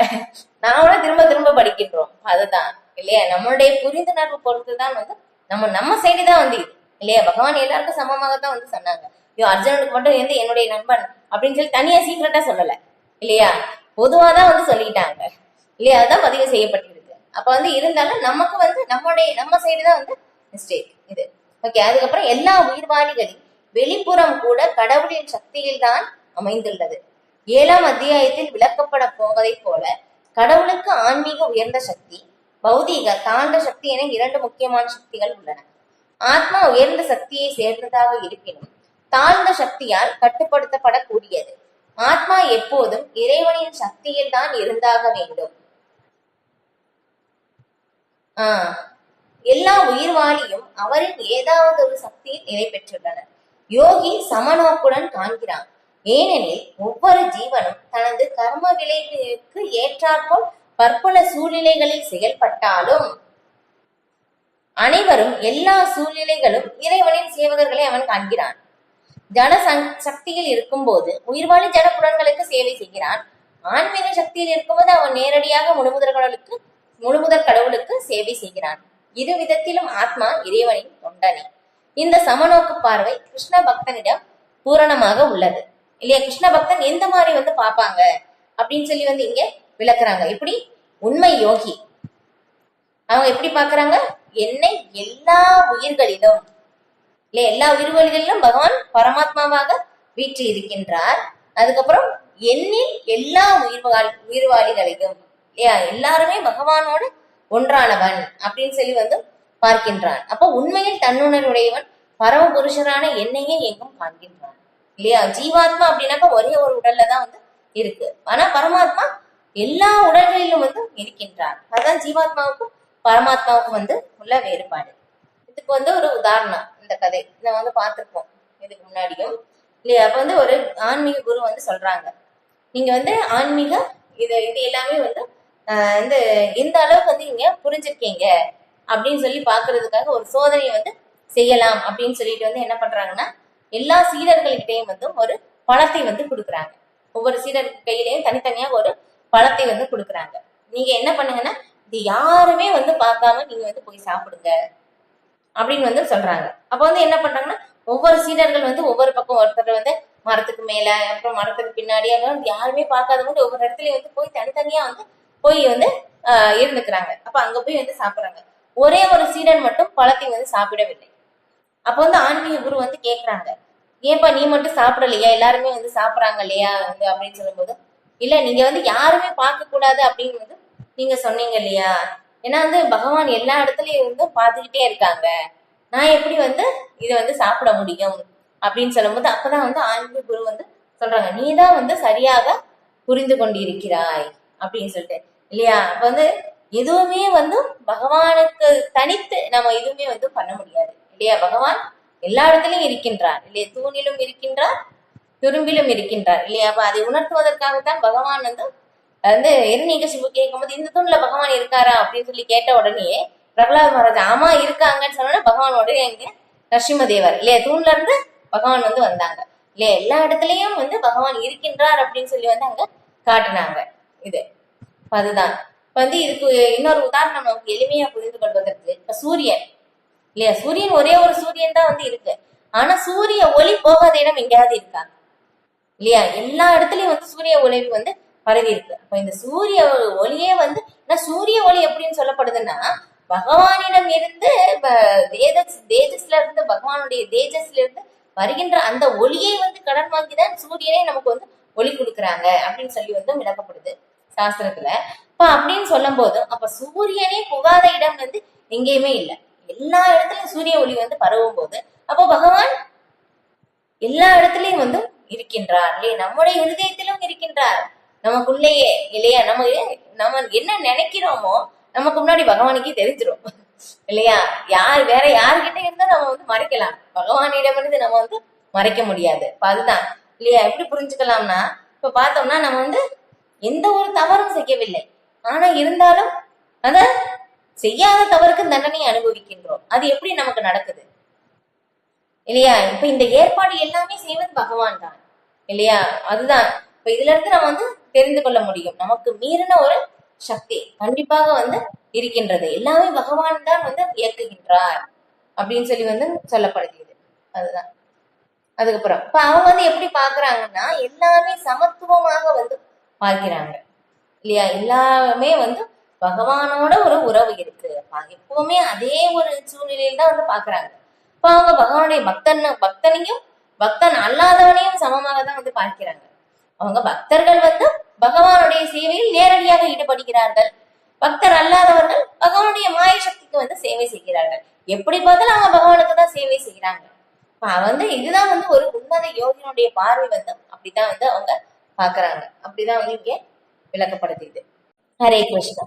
நாமளும் திரும்ப திரும்ப படிக்கின்றோம். அதுதான் இல்லையா? நம்மளுடைய புரிந்துணர்வு பொறுத்துதான் வந்து நம்ம சைடு தான் வந்து இல்லையா? பகவான் எல்லாருக்கும் சமமாகத்தான் வந்து சொன்னாங்க. ஐயோ அர்ஜுனனுக்கு மட்டும் வந்து என்னுடைய நண்பன் அப்படின்னு சொல்லி தனியா சீக்கிரட்டா சொல்லல இல்லையா? பொதுவாதான் வந்து சொல்லிட்டாங்க இல்லையா? அதான் பதிவு செய்யப்பட்டிருக்கு. அப்ப வந்து இருந்தாலும் நமக்கு வந்து நம்ம சைடு தான் வந்து மிஸ்டேக் இது. ஓகே, அதுக்கப்புறம் எல்லா உயிர்வாளிகளின் வெளிப்புறம் கூட கடவுளின் சக்தியில் தான் அமைந்துள்ளது. 7ஆம் அத்தியாயத்தில் விளக்கப்பட போவதை போல கடவுளுக்கு ஆன்மீக உயர்ந்த சக்தி, பௌதீக தாழ்ந்த சக்தி என 2 முக்கியமான சக்திகள் உள்ளன. ஆத்மா உயர்ந்த சக்தியை சேர்ந்ததாக இருப்பினும் தாழ்ந்த சக்தியால் கட்டுப்படுத்தப்படக்கூடியது. ஆத்மா எப்போதும் இறைவனின் சக்தியில் தான் இருந்தாக வேண்டும். எல்லா உயிர்வாளியும் அவரின் ஏதாவது ஒரு சக்தியில் நிலை பெற்றுள்ளனர். யோகி சமநோக்குடன் காண்கிறான். ஏனெனில் ஒவ்வொரு ஜீவனும் தனது கர்ம விளைவுக்கு ஏற்றாற்போல் பற்பல சூழ்நிலைகளில் செயல்பட்டாலும் அனைவரும் எல்லா சூழ்நிலைகளும் இறைவனின் சேவகர்களை அவன் காண்கிறான். ஜட சக்தியில் இருக்கும்போது உயிர்வாழி ஜட புலன்களுக்கு சேவை செய்கிறான். ஆன்மீக சக்தியில் இருக்கும்போது அவன் நேரடியாக முழுமுதற் கடவுளுக்கு சேவை செய்கிறான். இரு விதத்திலும் ஆத்மா இறைவனின் தொண்டனே. இந்த சமநோக்கு பார்வை கிருஷ்ண பக்தனிடம் பூரணமாக உள்ளது இல்லையா? கிருஷ்ண பக்தன் எந்த மாதிரி வந்து பார்ப்பாங்க அப்படின்னு சொல்லி வந்து இங்க விளக்குறாங்க. இப்படி உண்மை யோகி அவங்க எப்படி பாக்குறாங்க? என்னை எல்லா உயிர்களிலும் இல்லையா? எல்லா உயிர்களிலும் பகவான் பரமாத்மாவாக வீற்று இருக்கின்றார். அதுக்கப்புறம் என்னில் எல்லா உயிர்வாளிகளையும் இல்லையா? எல்லாருமே பகவானோடு ஒன்றானவன் அப்படின்னு சொல்லி வந்து பார்க்கின்றான். அப்போ உண்மையில் தன்னுணர்வுடையவன் பரமபுருஷரான என்னையே எங்கும் காண்கின்றான் இல்லையா? ஜீவாத்மா அப்படின்னாக்கா ஒரே ஒரு உடல்ல தான் வந்து இருக்கு. ஆனா பரமாத்மா எல்லா உடல்களிலும் வந்து இருக்கின்றார். அதுதான் ஜீவாத்மாவுக்கும் பரமாத்மாவுக்கும் வந்து உள்ள வேறுபாடு. இதுக்கு வந்து ஒரு உதாரணம் இந்த கதை இதை வந்து பார்த்திருப்போம் இதுக்கு முன்னாடியும் இல்லையா? அப்ப வந்து ஒரு ஆன்மீக குரு வந்து சொல்றாங்க, நீங்க வந்து ஆன்மீக இது எல்லாமே வந்து இந்த எந்த அளவுக்கு வந்து நீங்க புரிஞ்சிருக்கீங்க அப்படின்னு சொல்லி பாக்குறதுக்காக ஒரு சோதனையை வந்து செய்யலாம் அப்படின்னு சொல்லிட்டு வந்து என்ன பண்றாங்கன்னா, எல்லா சீடர்கள்கிட்டையும் வந்து ஒரு பழத்தை வந்து கொடுக்குறாங்க. ஒவ்வொரு சீடர் கையிலையும் தனித்தனியா ஒரு பழத்தை வந்து கொடுக்குறாங்க. நீங்க என்ன பண்ணுங்கன்னா, இது யாருமே வந்து பார்க்காம நீங்க வந்து போய் சாப்பிடுங்க அப்படின்னு வந்து சொல்றாங்க. அப்ப வந்து என்ன பண்றாங்கன்னா, ஒவ்வொரு சீடர்கள் வந்து ஒவ்வொரு பக்கம், ஒருத்தர் வந்து மரத்துக்கு மேல, அப்புறம் மரத்துக்கு பின்னாடி, யாருமே பார்க்காதவங்க ஒவ்வொரு இடத்துலயும் வந்து போய் தனித்தனியா வந்து போய் வந்து இருந்துக்கிறாங்க. அப்ப அங்க போய் வந்து சாப்பிடுறாங்க. ஒரே ஒரு சீடன் மட்டும் பழத்தை வந்து சாப்பிடவில்லை. அப்ப வந்து ஆன்மீக குரு வந்து கேக்குறாங்க, ஏன்பா நீ மட்டும் சாப்பிடலையா, எல்லாருமே வந்து சாப்பிடுறாங்க இல்லையா வந்து அப்படின்னு சொல்லும் போது, இல்ல நீங்க வந்து யாருமே பார்க்க கூடாது அப்படின்னு வந்து நீங்க சொன்னீங்க இல்லையா? ஏன்னா வந்து பகவான் எல்லா இடத்துலயும் வந்து பார்த்துக்கிட்டே இருக்காங்க, நான் எப்படி வந்து இதை வந்து சாப்பிட முடியும் அப்படின்னு சொல்லும் போது, அப்பதான் வந்து ஆன்மீக குரு வந்து சொல்றாங்க, நீதான் வந்து சரியாக புரிந்து கொண்டிருக்கிறாய் அப்படின்னு சொல்லிட்டு இல்லையா? அப்ப வந்து எதுவுமே வந்து பகவானுக்கு தனித்து நம்ம எதுவுமே வந்து பண்ண முடியாது இல்லையா? பகவான் எல்லா இடத்துலயும் இருக்கின்றார் இல்லையா? தூணிலும் இருக்கின்றார், துரும்பிலும் இருக்கின்றார் இல்லையா? அப்ப அதை உணர்த்துவதற்காகத்தான் பகவான் வந்து சிவு கேட்கும்போது, இந்த தூண்ல பகவான் இருக்காரா அப்படின்னு சொல்லி கேட்ட உடனே பிரகலாத் மகாராஜ் ஆமா இருக்காங்கன்னு சொன்னா பகவான் உடனே இங்க நரசிம்மதேவர் இல்லையா தூண்ல இருந்து பகவான் வந்து வந்தாங்க இல்லையா? எல்லா இடத்துலயும் வந்து பகவான் இருக்கின்றார் அப்படின்னு சொல்லி வந்து அங்க காட்டினாங்க. இது அதுதான் வந்து இதுக்கு இன்னொரு உதாரணம் நமக்கு எளிமையா புரிந்து கொள்வதற்கு, இப்ப சூரியன் இல்லையா? சூரியன் ஒரே ஒரு சூரியன் தான் வந்து இருக்கு. ஆனா சூரிய ஒளி போகாத இடம் எங்கேயாவது இருக்கா? இல்லையா? எல்லா இடத்துலயும் வந்து சூரிய ஒளி வந்து பரவி இருக்கு. அப்ப இந்த சூரிய ஒளியே வந்து சூரிய ஒளி எப்படின்னு சொல்லப்படுதுன்னா பகவானிடம் இருந்து தேஜஸ்ல இருந்து பகவானுடைய தேஜஸ்ல இருந்து வருகின்ற அந்த ஒளியை வந்து கடன் வாங்கிதான் சூரியனே நமக்கு வந்து ஒளி கொடுக்குறாங்க அப்படின்னு சொல்லி வந்து விளக்கப்படுது சாஸ்திரத்துல. இப்ப அப்படின்னு சொல்லும் போது அப்ப சூரியனே புகாத இடம் வந்து எங்கேயுமே இல்லை. எல்லா இடத்துலயும் சூரிய ஒளி வந்து பரவும் போது அப்போ பகவான் எல்லா இடத்துலயும் வந்து இருக்கின்றார் இல்லையா? நம்முடைய ஹிருதயத்திலும் இருக்கின்றார், நமக்குள்ளேயே இல்லையா? நம்ம என்ன நினைக்கிறோமோ நமக்கு முன்னாடி பகவானுக்கே தெரிஞ்சிடும் இல்லையா? வேற யாருகிட்ட இருந்தா நம்ம வந்து மறைக்கலாம், பகவானிடமிருந்து நம்ம வந்து மறைக்க முடியாது. இப்ப அதுதான் இல்லையா? எப்படி புரிஞ்சுக்கலாம்னா இப்ப பார்த்தோம்னா நம்ம வந்து எந்த ஒரு தவறும் செய்யவில்லை, ஆனா இருந்தாலும் அத செய்யாத தவறுக்கு தண்டனை அனுபவிக்கின்றோம். அது எப்படி நமக்கு நடக்குது இல்லையா? இப்ப இந்த ஏற்பாடு எல்லாமே செய்வது பகவான் தான் இல்லையா? அதுதான் இப்ப இதுல இருந்து நம்ம வந்து தெரிந்து கொள்ள முடியும், நமக்கு மீறின ஒரு சக்தி கண்டிப்பாக வந்து இருக்கின்றது. எல்லாமே பகவான் தான் வந்து இயக்குகின்றார் அப்படின்னு சொல்லி வந்து சொல்லப்படுகிறது. அதுதான். அதுக்கப்புறம் இப்ப அவங்க வந்து எப்படி பாக்குறாங்கன்னா எல்லாமே சமத்துவமாக வந்து பார்க்கிறாங்க இல்லையா? எல்லாமே வந்து பகவானோட ஒரு உறவு இருக்கு, எப்பவுமே அதே ஒரு சூழ்நிலையில தான் வந்து பாக்குறாங்க. இப்ப அவங்க பகவானுடைய பக்தனையும் பக்தன் அல்லாதவனையும் சமமாக தான் வந்து பார்க்கிறாங்க. அவங்க பக்தர்கள் வந்து பகவானுடைய சேவையில் நேரடியாக ஈடுபடுகிறார்கள், பக்தர் அல்லாதவர்கள் பகவானுடைய மாய சக்திக்கு வந்து சேவை செய்கிறார்கள். எப்படி பார்த்தாலும் அவங்க பகவானுக்கு தான் சேவை செய்யறாங்க. வந்து இதுதான் வந்து ஒரு உன்னத யோகினுடைய பார்வை வந்து அப்படித்தான் வந்து அவங்க பாக்குறாங்க. அப்படிதான் வந்து இங்க விளக்கப்படுது. ஹரே கிருஷ்ணா.